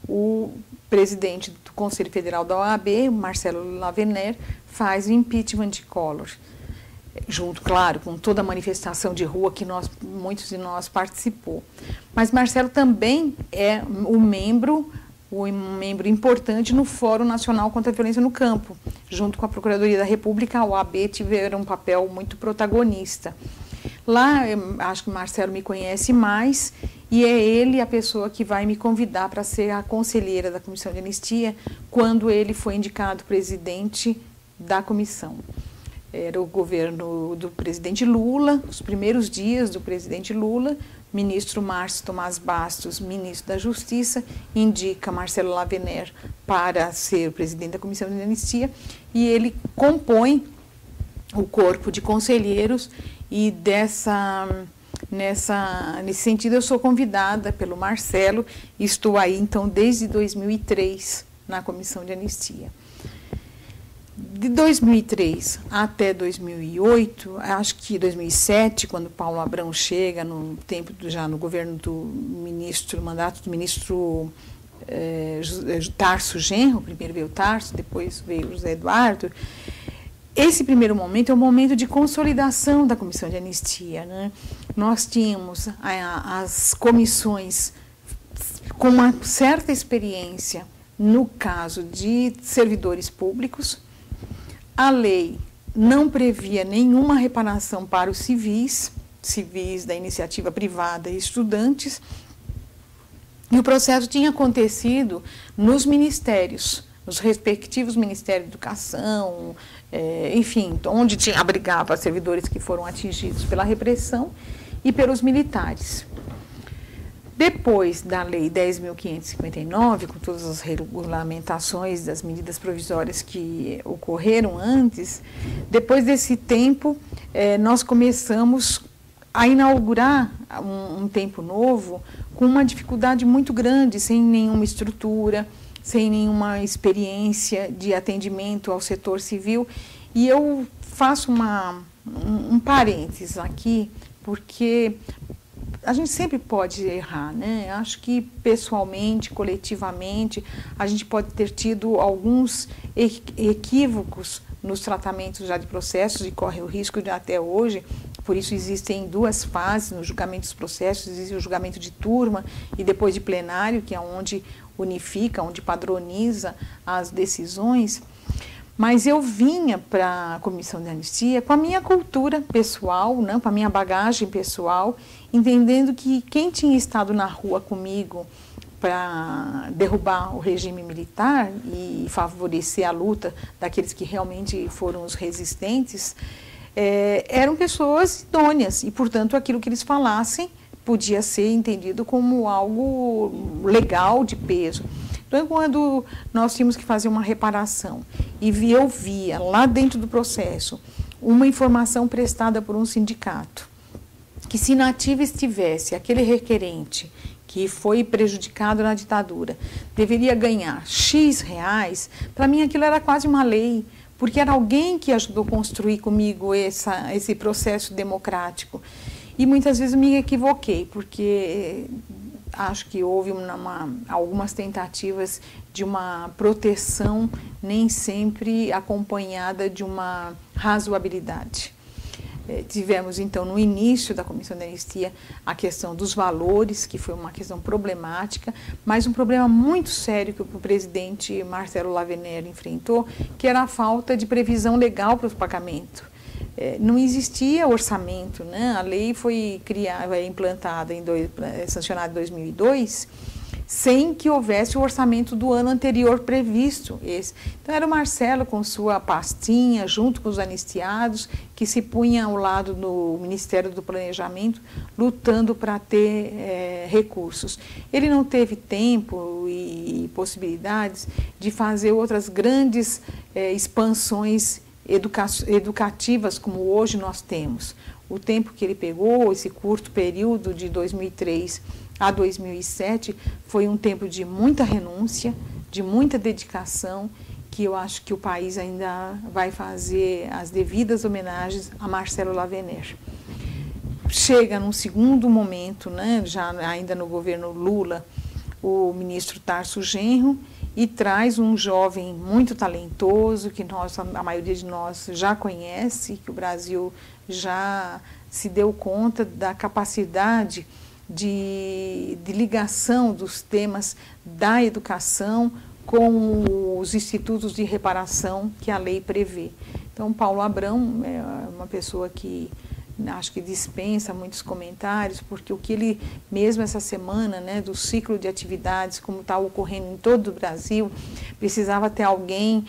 o presidente do Conselho Federal da OAB, Marcelo Lavener, faz o impeachment de Collor, junto, claro, com toda a manifestação de rua que muitos de nós participou. Mas Marcelo também é um membro importante no Fórum Nacional contra a Violência no Campo. Junto com a Procuradoria da República, a OAB tiveram um papel muito protagonista. Lá, acho que o Marcelo me conhece mais, e é ele a pessoa que vai me convidar para ser a conselheira da Comissão de Anistia, quando ele foi indicado presidente da comissão. Era o governo do presidente Lula, os primeiros dias do presidente Lula. Ministro Márcio Tomás Bastos, ministro da Justiça, indica Marcelo Lavener para ser o presidente da Comissão de Anistia, e ele compõe o corpo de conselheiros, e nesse sentido eu sou convidada pelo Marcelo, e estou aí então desde 2003 na Comissão de Anistia. De 2003 até 2008, acho que 2007, quando Paulo Abrão chega, já no governo do ministro, mandato do ministro Tarso Genro, primeiro veio Tarso, depois veio José Eduardo. Esse primeiro momento é um momento de consolidação da Comissão de Anistia, né? Nós tínhamos as comissões com uma certa experiência no caso de servidores públicos. A lei não previa nenhuma reparação para os civis da iniciativa privada e estudantes, e o processo tinha acontecido nos ministérios, nos respectivos Ministérios da Educação, enfim, onde abrigava servidores que foram atingidos pela repressão e pelos militares. Depois da Lei 10.559, com todas as regulamentações das medidas provisórias que ocorreram antes, depois desse tempo, nós começamos a inaugurar um tempo novo com uma dificuldade muito grande, sem nenhuma estrutura, sem nenhuma experiência de atendimento ao setor civil. E eu faço um parênteses aqui, porque a gente sempre pode errar, né? Acho que pessoalmente, coletivamente, a gente pode ter tido alguns equívocos nos tratamentos já de processos e corre o risco de até hoje. Por isso existem duas fases no julgamento dos processos, existe o julgamento de turma e depois de plenário, que é onde unifica, onde padroniza as decisões. Mas eu vinha para a comissão de anistia com a minha cultura pessoal, né, com a minha bagagem pessoal, entendendo que quem tinha estado na rua comigo para derrubar o regime militar e favorecer a luta daqueles que realmente foram os resistentes, eram pessoas idôneas e, portanto, aquilo que eles falassem podia ser entendido como algo legal, de peso. Então, quando nós tínhamos que fazer uma reparação e eu via lá dentro do processo uma informação prestada por um sindicato, que se na ativa estivesse aquele requerente que foi prejudicado na ditadura, deveria ganhar X reais, para mim aquilo era quase uma lei, porque era alguém que ajudou a construir comigo esse processo democrático. E muitas vezes me equivoquei, porque acho que houve algumas tentativas de uma proteção nem sempre acompanhada de uma razoabilidade. Tivemos, então, no início da Comissão de Anistia, a questão dos valores, que foi uma questão problemática, mas um problema muito sério que o presidente Marcelo Lavener enfrentou, que era a falta de previsão legal para o pagamento. Não existia orçamento, né? A lei foi implantada, sancionada em 2002, sem que houvesse o orçamento do ano anterior previsto. Então, era o Marcelo com sua pastinha, junto com os anistiados, que se punha ao lado do Ministério do Planejamento, lutando para ter recursos. Ele não teve tempo e possibilidades de fazer outras grandes expansões educativas como hoje nós temos. O tempo que ele pegou, esse curto período de 2003 a 2007, foi um tempo de muita renúncia, de muita dedicação, que eu acho que o país ainda vai fazer as devidas homenagens a Marcelo Lavener. Chega num segundo momento, né, já ainda no governo Lula, o ministro Tarso Genro, e traz um jovem muito talentoso, que a maioria de nós já conhece, que o Brasil já se deu conta da capacidade de ligação dos temas da educação com os institutos de reparação que a lei prevê. Então, Paulo Abrão é uma pessoa que acho que dispensa muitos comentários, porque o que ele, mesmo essa semana, né, do ciclo de atividades, como está ocorrendo em todo o Brasil, precisava ter alguém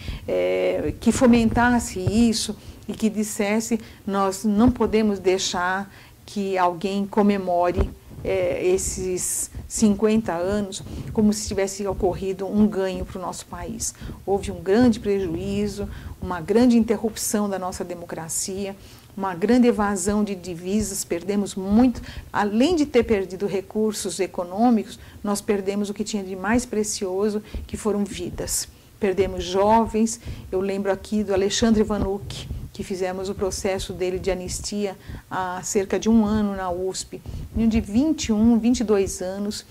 que fomentasse isso e que dissesse: nós não podemos deixar que alguém comemore esses 50 anos como se tivesse ocorrido um ganho para o nosso país. Houve um grande prejuízo, uma grande interrupção da nossa democracia, uma grande evasão de divisas, perdemos muito. Além de ter perdido recursos econômicos, nós perdemos o que tinha de mais precioso, que foram vidas. Perdemos jovens. Eu lembro aqui do Alexandre Vanucci, que fizemos o processo dele de anistia há cerca de um ano na USP, de 21, 22 anos,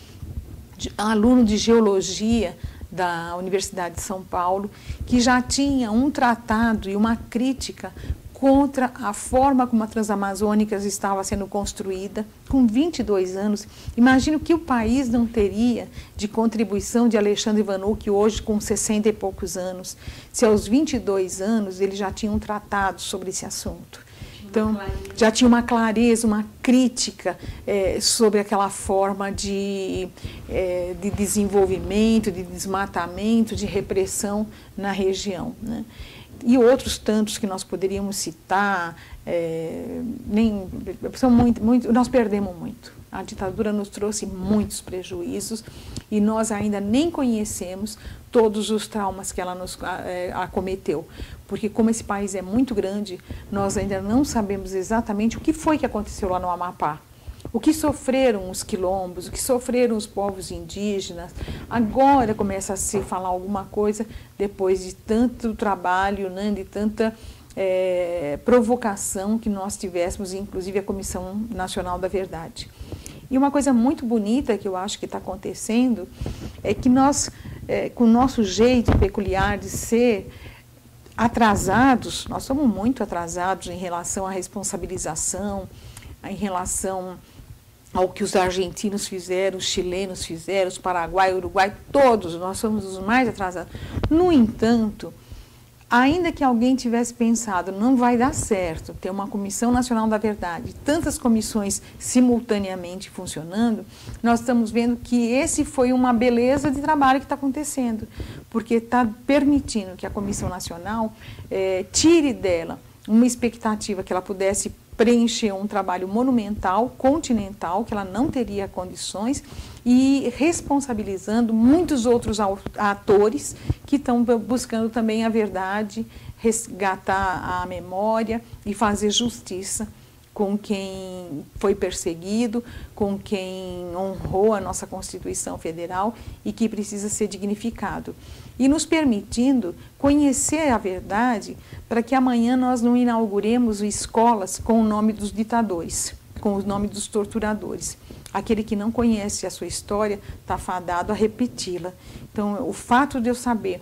aluno de geologia da Universidade de São Paulo, que já tinha um tratado e uma crítica contra a forma como a Transamazônica estava sendo construída, com 22 anos. Imagina o que o país não teria de contribuição de Alexandre Vanucci, hoje com 60 e poucos anos, se aos 22 anos ele já tinha um tratado sobre esse assunto. Então, já tinha uma clareza, uma crítica sobre aquela forma de desenvolvimento, de desmatamento, de repressão na região, né? E outros tantos que nós poderíamos citar, nós perdemos muito. A ditadura nos trouxe muitos prejuízos e nós ainda nem conhecemos todos os traumas que ela nos acometeu. Porque como esse país é muito grande, nós ainda não sabemos exatamente o que foi que aconteceu lá no Amapá. O que sofreram os quilombos, o que sofreram os povos indígenas. Agora começa a se falar alguma coisa depois de tanto trabalho, né, de tanta provocação que nós tivéssemos, inclusive a Comissão Nacional da Verdade. E uma coisa muito bonita que eu acho que está acontecendo é que nós, com o nosso jeito peculiar de ser atrasados, nós somos muito atrasados em relação à responsabilização, em relação ao que os argentinos fizeram, os chilenos fizeram, os paraguaios, uruguaios, todos, nós somos os mais atrasados. No entanto, ainda que alguém tivesse pensado, não vai dar certo ter uma Comissão Nacional da Verdade, tantas comissões simultaneamente funcionando, nós estamos vendo que esse foi uma beleza de trabalho que está acontecendo, porque está permitindo que a Comissão Nacional tire dela uma expectativa que ela pudesse preencher um trabalho monumental, continental, que ela não teria condições, e responsabilizando muitos outros atores que estão buscando também a verdade, resgatar a memória e fazer justiça com quem foi perseguido, com quem honrou a nossa Constituição Federal e que precisa ser dignificado. E nos permitindo conhecer a verdade para que amanhã nós não inauguremos escolas com o nome dos ditadores, com o nome dos torturadores. Aquele que não conhece a sua história está fadado a repeti-la. Então, o fato de eu saber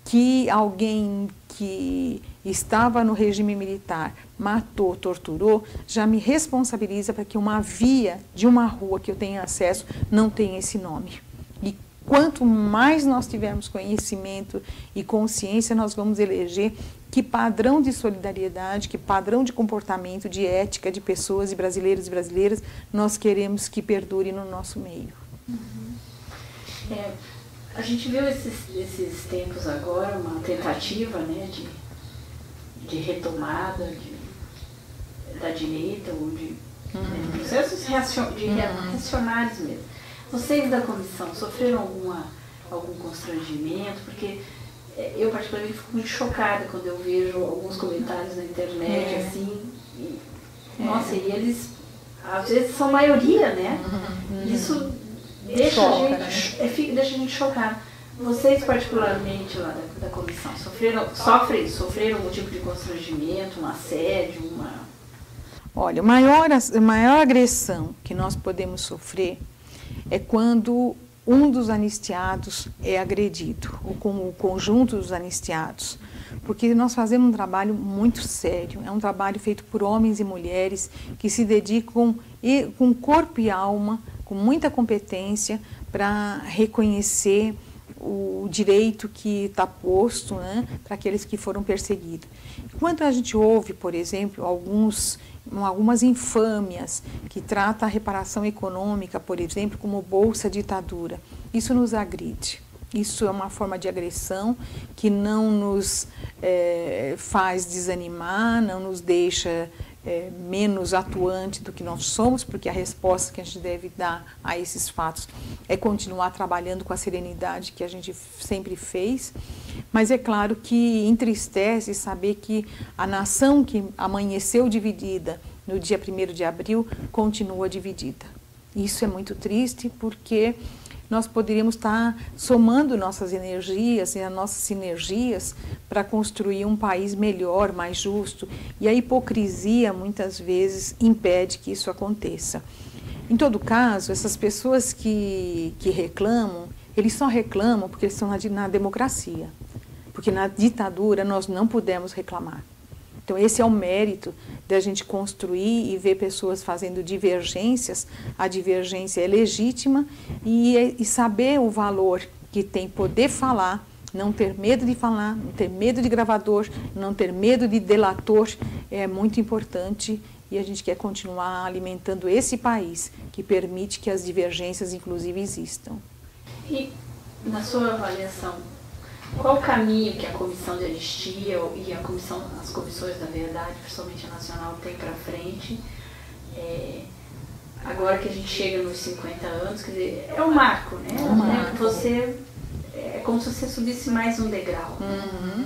que alguém que estava no regime militar matou, torturou, já me responsabiliza para que uma via de uma rua que eu tenha acesso não tenha esse nome. E quanto mais nós tivermos conhecimento e consciência, nós vamos eleger que padrão de solidariedade, que padrão de comportamento, de ética de pessoas e brasileiros e brasileiras nós queremos que perdure no nosso meio. A gente viu esses tempos agora uma tentativa, né, de retomada da direita, ou de processos reacionários mesmo. Vocês da comissão sofreram algum constrangimento? Porque eu particularmente fico muito chocada quando eu vejo alguns comentários na internet, assim, nossa, e eles às vezes são maioria, né? Isso deixa a gente chocado. Vocês particularmente lá da comissão sofreram algum tipo de constrangimento, um assédio, Olha, a maior agressão que nós podemos sofrer é quando um dos anistiados é agredido, ou com o conjunto dos anistiados, porque nós fazemos um trabalho muito sério, é um trabalho feito por homens e mulheres que se dedicam com corpo e alma, com muita competência, para reconhecer o direito que está posto, né, para aqueles que foram perseguidos. Enquanto a gente ouve, por exemplo, algumas infâmias que tratam a reparação econômica, por exemplo, como bolsa ditadura, isso nos agride. Isso é uma forma de agressão que não nos faz desanimar, não nos deixa menos atuante do que nós somos, porque a resposta que a gente deve dar a esses fatos é continuar trabalhando com a serenidade que a gente sempre fez, mas é claro que entristece saber que a nação que amanheceu dividida no dia 1º de abril continua dividida. Isso é muito triste, porque nós poderíamos estar somando nossas energias e as nossas sinergias para construir um país melhor, mais justo. E a hipocrisia, muitas vezes, impede que isso aconteça. Em todo caso, essas pessoas que reclamam, eles só reclamam porque eles estão na democracia. Porque na ditadura nós não pudemos reclamar. Então, esse é o mérito da gente construir e ver pessoas fazendo divergências. A divergência é legítima e saber o valor que tem poder falar, não ter medo de falar, não ter medo de gravador, não ter medo de delator, é muito importante, e a gente quer continuar alimentando esse país que permite que as divergências, inclusive, existam. E, na sua avaliação, qual o caminho que a Comissão de Anistia e as comissões da verdade, principalmente a nacional, tem para frente? Agora que a gente chega nos 50 anos, quer dizer, é um marco, né? É como se você subisse mais um degrau.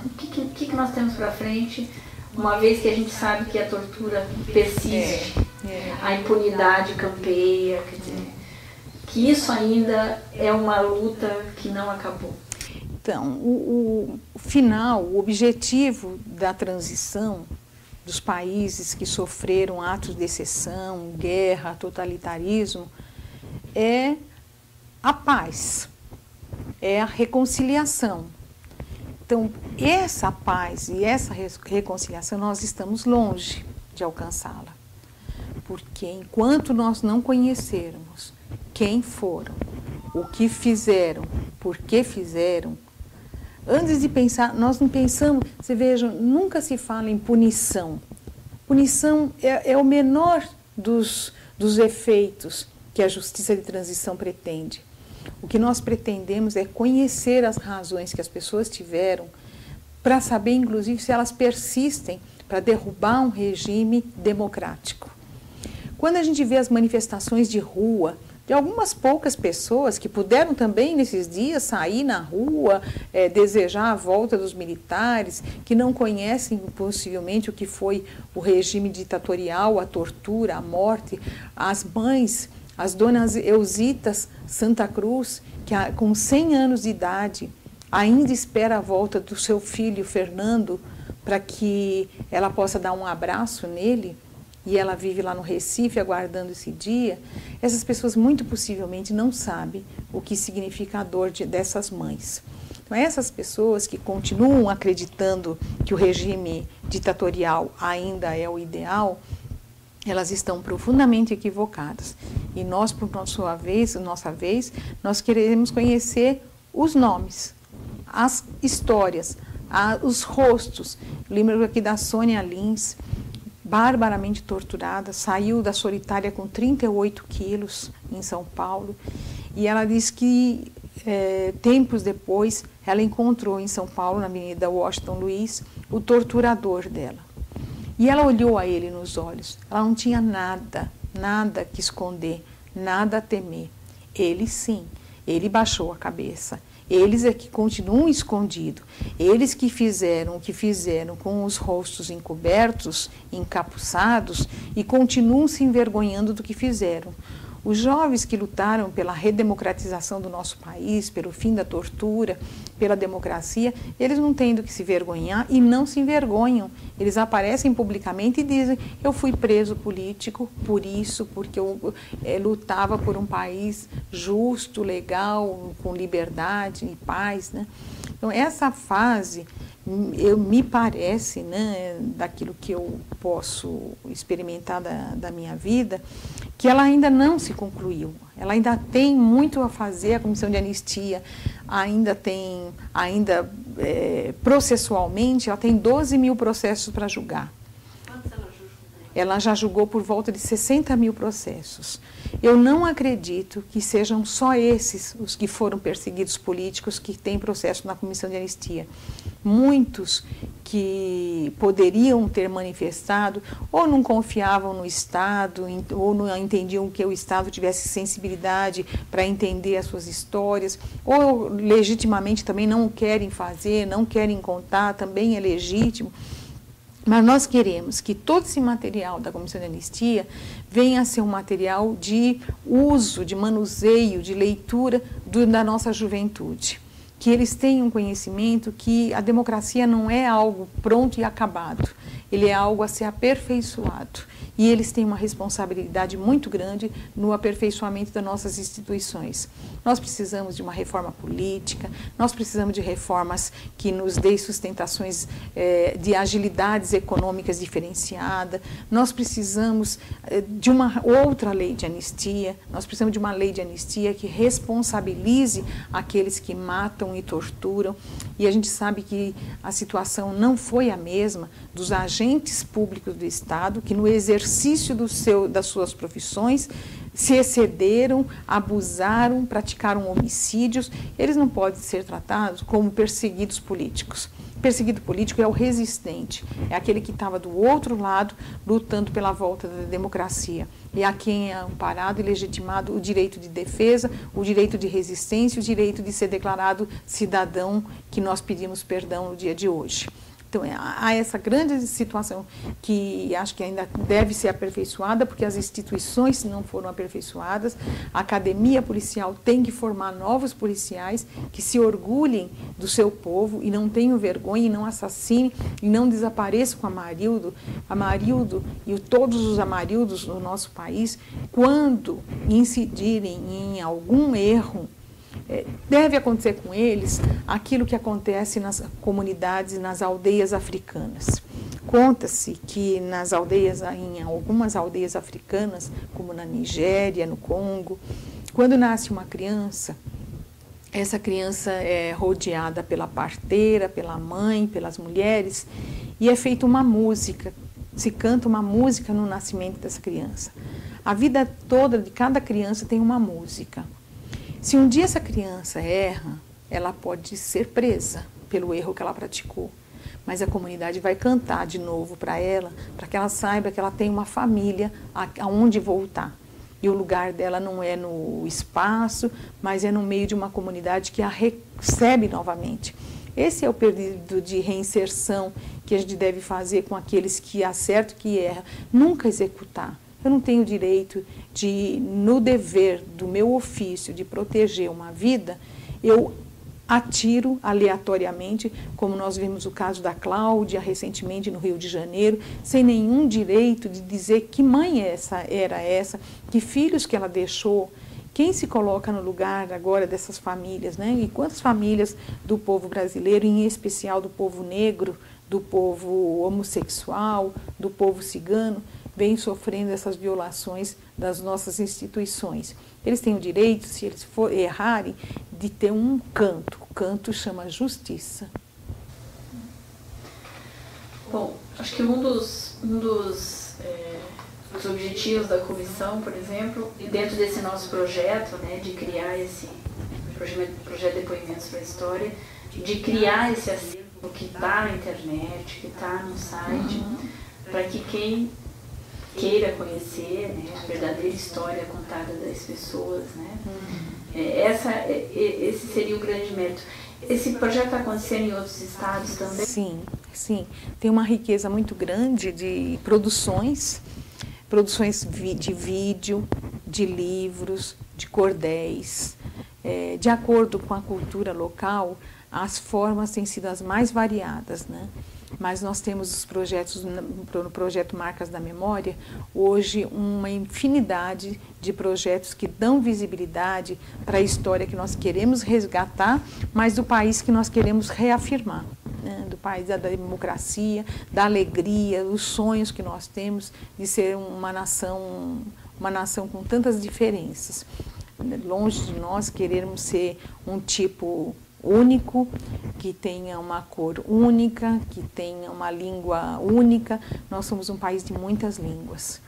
O que nós temos para frente, uma vez que a gente sabe que a tortura persiste, a impunidade campeia, quer dizer, que isso ainda é uma luta que não acabou? Então, o final, o objetivo da transição dos países que sofreram atos de exceção, guerra, totalitarismo, é a paz, é a reconciliação. Então, essa paz e essa reconciliação, nós estamos longe de alcançá-la. Porque enquanto nós não conhecermos quem foram, o que fizeram, por que fizeram, antes de pensar, nós não pensamos, você veja, nunca se fala em punição. Punição é o menor dos efeitos que a justiça de transição pretende. O que nós pretendemos é conhecer as razões que as pessoas tiveram para saber, inclusive, se elas persistem para derrubar um regime democrático. Quando a gente vê as manifestações de rua, de algumas poucas pessoas que puderam também, nesses dias, sair na rua, desejar a volta dos militares, que não conhecem possivelmente o que foi o regime ditatorial, a tortura, a morte, as mães, as donas Eusitas Santa Cruz, que com 100 anos de idade ainda espera a volta do seu filho Fernando para que ela possa dar um abraço nele, e ela vive lá no Recife aguardando esse dia. Essas pessoas muito possivelmente não sabem o que significa a dor dessas mães. Então, essas pessoas que continuam acreditando que o regime ditatorial ainda é o ideal, elas estão profundamente equivocadas. E nós, por nossa vez, nós queremos conhecer os nomes, as histórias, os rostos. Lembro aqui da Sônia Lins, barbaramente torturada, saiu da solitária com 38 quilos em São Paulo, e ela diz que tempos depois ela encontrou em São Paulo, na Avenida Washington Luiz, o torturador dela. E ela olhou a ele nos olhos, ela não tinha nada que esconder, nada a temer. Ele sim, ele baixou a cabeça. Eles é que continuam escondidos, eles que fizeram o que fizeram com os rostos encobertos, encapuçados, e continuam se envergonhando do que fizeram. Os jovens que lutaram pela redemocratização do nosso país, pelo fim da tortura, pela democracia, eles não têm do que se vergonhar e não se envergonham. Eles aparecem publicamente e dizem: eu fui preso político por isso, porque eu lutava por um país justo, legal, com liberdade e paz, né? Então, essa fase, me parece, né, daquilo que eu posso experimentar da minha vida, que ela ainda não se concluiu. Ela ainda tem muito a fazer, a Comissão de Anistia processualmente, ela tem 12 mil processos para julgar. Quantos ela julgou? Ela já julgou por volta de 60 mil processos. Eu não acredito que sejam só esses os que foram perseguidos políticos que têm processo na Comissão de Anistia. Muitos que poderiam ter manifestado ou não confiavam no Estado, ou não entendiam que o Estado tivesse sensibilidade para entender as suas histórias, ou legitimamente também não o querem fazer, não querem contar, também é legítimo. Mas nós queremos que todo esse material da Comissão de Anistia venha a ser um material de uso, de manuseio, de leitura da nossa juventude. Que eles tenham conhecimento que a democracia não é algo pronto e acabado, ele é algo a ser aperfeiçoado. E eles têm uma responsabilidade muito grande no aperfeiçoamento das nossas instituições. Nós precisamos de uma reforma política, nós precisamos de reformas que nos deem sustentações de agilidades econômicas diferenciadas, nós precisamos de uma outra lei de anistia, nós precisamos de uma lei de anistia que responsabilize aqueles que matam e torturam. E a gente sabe que a situação não foi a mesma dos agentes públicos do Estado, que no exercício das suas profissões se excederam, abusaram, praticaram homicídios. Eles não podem ser tratados como perseguidos políticos. Perseguido político é o resistente, é aquele que estava do outro lado lutando pela volta da democracia. E a quem é amparado e legitimado o direito de defesa, o direito de resistência, o direito de ser declarado cidadão, que nós pedimos perdão no dia de hoje. Então, há essa grande situação que acho que ainda deve ser aperfeiçoada, porque as instituições não foram aperfeiçoadas, a academia policial tem que formar novos policiais que se orgulhem do seu povo e não tenham vergonha, e não assassinem, e não desapareçam com a Marildo e todos os Amarildos no nosso país, quando incidirem em algum erro, deve acontecer com eles aquilo que acontece nas comunidades, nas aldeias africanas. Conta-se que em algumas aldeias africanas, como na Nigéria, no Congo, quando nasce uma criança, essa criança é rodeada pela parteira, pela mãe, pelas mulheres, e é feita uma música, se canta uma música no nascimento dessa criança. A vida toda de cada criança tem uma música. Se um dia essa criança erra, ela pode ser presa pelo erro que ela praticou. Mas a comunidade vai cantar de novo para ela, para que ela saiba que ela tem uma família aonde voltar. E o lugar dela não é no espaço, mas é no meio de uma comunidade que a recebe novamente. Esse é o período de reinserção que a gente deve fazer com aqueles que acertam, que erram. Nunca executar. Eu não tenho direito de, no dever do meu ofício de proteger uma vida, eu atiro aleatoriamente, como nós vimos o caso da Cláudia recentemente no Rio de Janeiro, sem nenhum direito de dizer que mãe era essa, que filhos que ela deixou. Quem se coloca no lugar agora dessas famílias, né? E quantas famílias do povo brasileiro, em especial do povo negro, do povo homossexual, do povo cigano, vêm sofrendo essas violações das nossas instituições. Eles têm o direito, se eles errarem, de ter um canto. O canto chama justiça. Bom, acho que um dos objetivos da comissão, por exemplo, dentro desse nosso projeto, né, de criar esse projeto de Depoimentos para a História, de criar esse acervo que está na internet, que está no site, para que quem queira conhecer, né, a verdadeira história contada das pessoas, né? Esse seria o grande mérito. Esse projeto está acontecendo em outros estados também? Sim, sim. Tem uma riqueza muito grande de produções de vídeo, de livros, de cordéis. De acordo com a cultura local, as formas têm sido as mais variadas, né? Mas nós temos os projetos, no projeto Marcas da Memória, hoje uma infinidade de projetos que dão visibilidade para a história que nós queremos resgatar, mas do país que nós queremos reafirmar, né? Do país da democracia, da alegria, dos sonhos que nós temos de ser uma nação com tantas diferenças. Longe de nós querermos ser um tipo único, que tenha uma cor única, que tenha uma língua única. Nós somos um país de muitas línguas,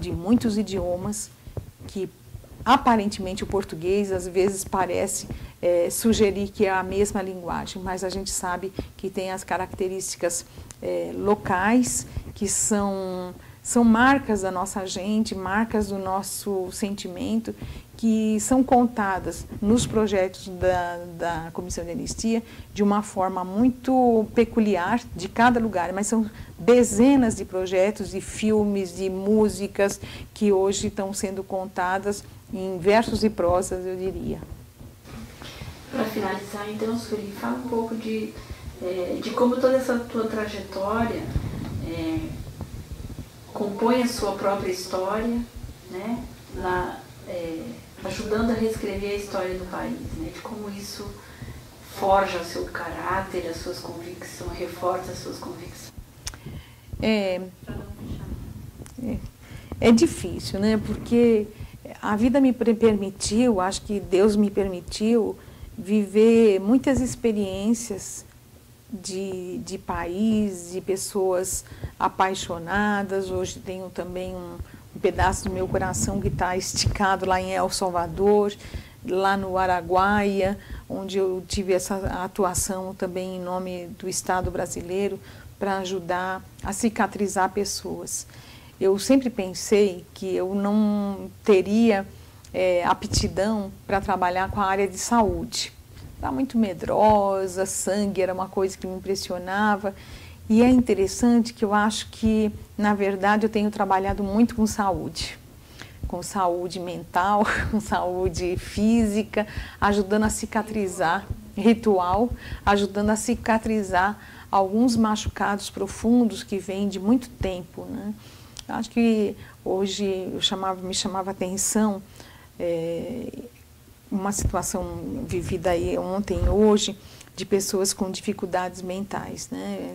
de muitos idiomas, que aparentemente o português às vezes parece sugerir que é a mesma linguagem, mas a gente sabe que tem as características locais, que são marcas da nossa gente, marcas do nosso sentimento, que são contadas nos projetos da Comissão de Anistia de uma forma muito peculiar de cada lugar, mas são dezenas de projetos, de filmes, de músicas que hoje estão sendo contadas em versos e prosas, eu diria. Para finalizar, então, Sueli, fala um pouco de como toda essa tua trajetória compõe a sua própria história, né? Ajudando a reescrever a história do país, né? De como isso forja o seu caráter, as suas convicções, reforça as suas convicções. É difícil, né? Porque a vida me permitiu, acho que Deus me permitiu viver muitas experiências de país, de pessoas apaixonadas. Hoje tenho também um pedaço do meu coração que está esticado lá em El Salvador, lá no Araguaia, onde eu tive essa atuação também em nome do Estado brasileiro para ajudar a cicatrizar pessoas. Eu sempre pensei que eu não teria aptidão para trabalhar com a área de saúde. Estava muito medrosa, sangue era uma coisa que me impressionava. E é interessante que eu acho que, na verdade, eu tenho trabalhado muito com saúde mental, com saúde física, ajudando a cicatrizar, ritual, ajudando a cicatrizar alguns machucados profundos que vêm de muito tempo, né? Eu acho que hoje me chamava atenção uma situação vivida aí ontem e hoje de pessoas com dificuldades mentais, né?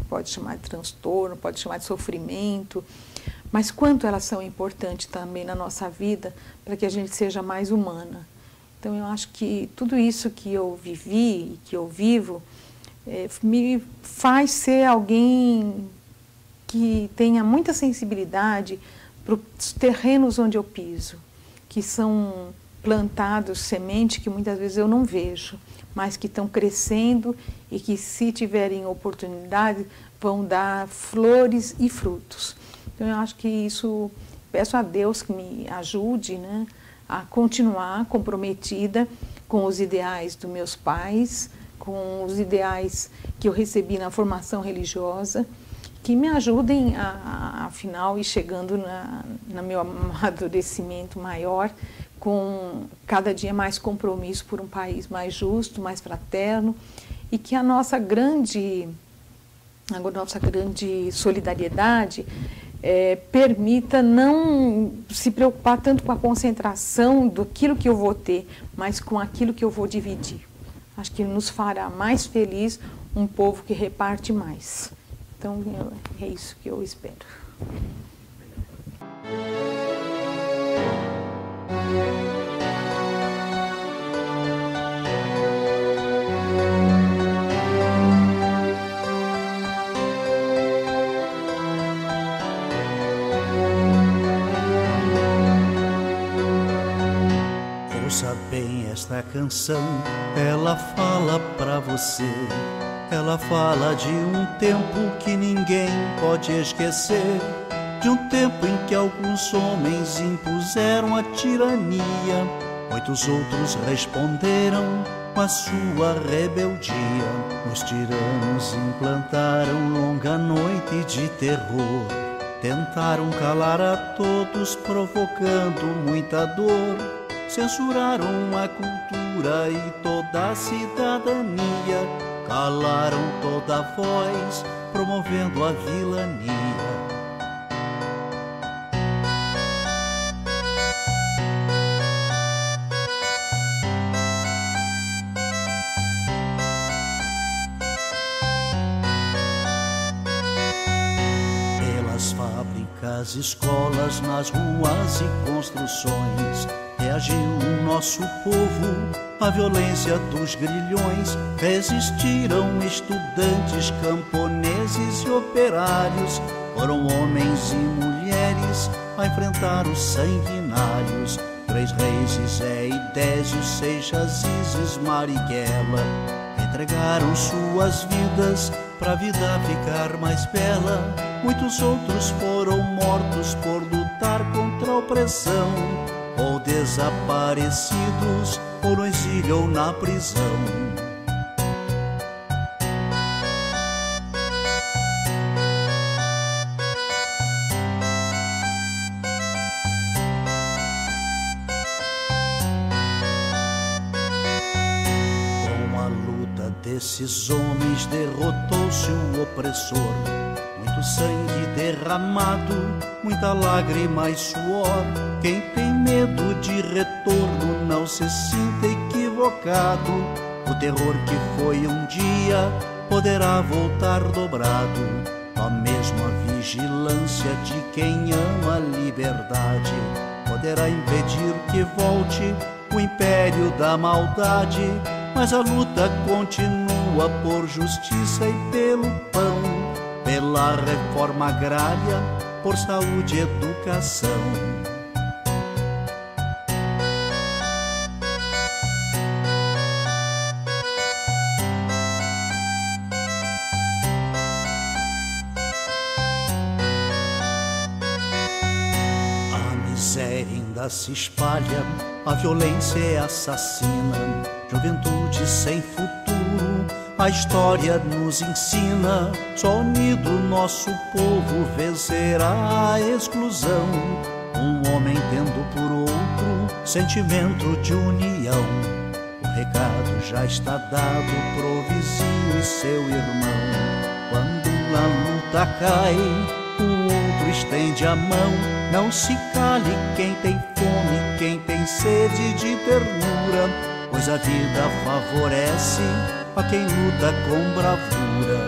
Pode chamar de transtorno, pode chamar de sofrimento, mas quanto elas são importantes também na nossa vida para que a gente seja mais humana. Então, eu acho que tudo isso que eu vivi e que eu vivo me faz ser alguém que tenha muita sensibilidade para os terrenos onde eu piso, que são plantados sementes que muitas vezes eu não vejo, mas que estão crescendo e que, se tiverem oportunidade, vão dar flores e frutos. Então, eu acho que isso, peço a Deus que me ajude, né, a continuar comprometida com os ideais dos meus pais, com os ideais que eu recebi na formação religiosa, que me ajudem, afinal, ir chegando no meu amadurecimento maior, com cada dia mais compromisso por um país mais justo, mais fraterno, e que a nossa grande solidariedade permita não se preocupar tanto com a concentração daquilo que eu vou ter, mas com aquilo que eu vou dividir. Acho que nos fará mais feliz um povo que reparte mais. Então, é isso que eu espero. Ouça bem esta canção, ela fala pra você. Ela fala de um tempo que ninguém pode esquecer, de um tempo em que alguns homens impuseram a tirania, muitos outros responderam com a sua rebeldia. Os tiranos implantaram longa noite de terror, tentaram calar a todos, provocando muita dor. Censuraram a cultura e toda a cidadania, calaram toda a voz, promovendo a vilania. Pelas fábricas, escolas, nas ruas e construções, reagiu o nosso povo à violência dos grilhões. Resistiram estudantes, camponeses e operários, foram homens e mulheres a enfrentar os sanguinários. 3 reis, Zé e Désio, Seixas, Isis, Marighella, entregaram suas vidas pra vida ficar mais bela. Muitos outros foram mortos por lutar contra a opressão, ou desaparecidos, ou no exílio ou na prisão. Com a luta desses homens derrotou-se o opressor. Muito sangue derramado, muita lágrima e suor. Quem tem medo de retorno não se sinta equivocado. O terror que foi um dia poderá voltar dobrado. A mesma vigilância de quem ama a liberdade poderá impedir que volte o império da maldade. Mas a luta continua por justiça e pelo pão, pela reforma agrária, por saúde e educação. A miséria ainda se espalha, a violência é assassina, juventude sem futuro A história nos ensina, só unido nosso povo vencerá a exclusão. Um homem tendo por outro sentimento de união. O recado já está dado pro vizinho e seu irmão. Quando a luta cai, o outro estende a mão. Não se cale quem tem fome, quem tem sede de ternura, pois a vida favorece a quem luta com bravura.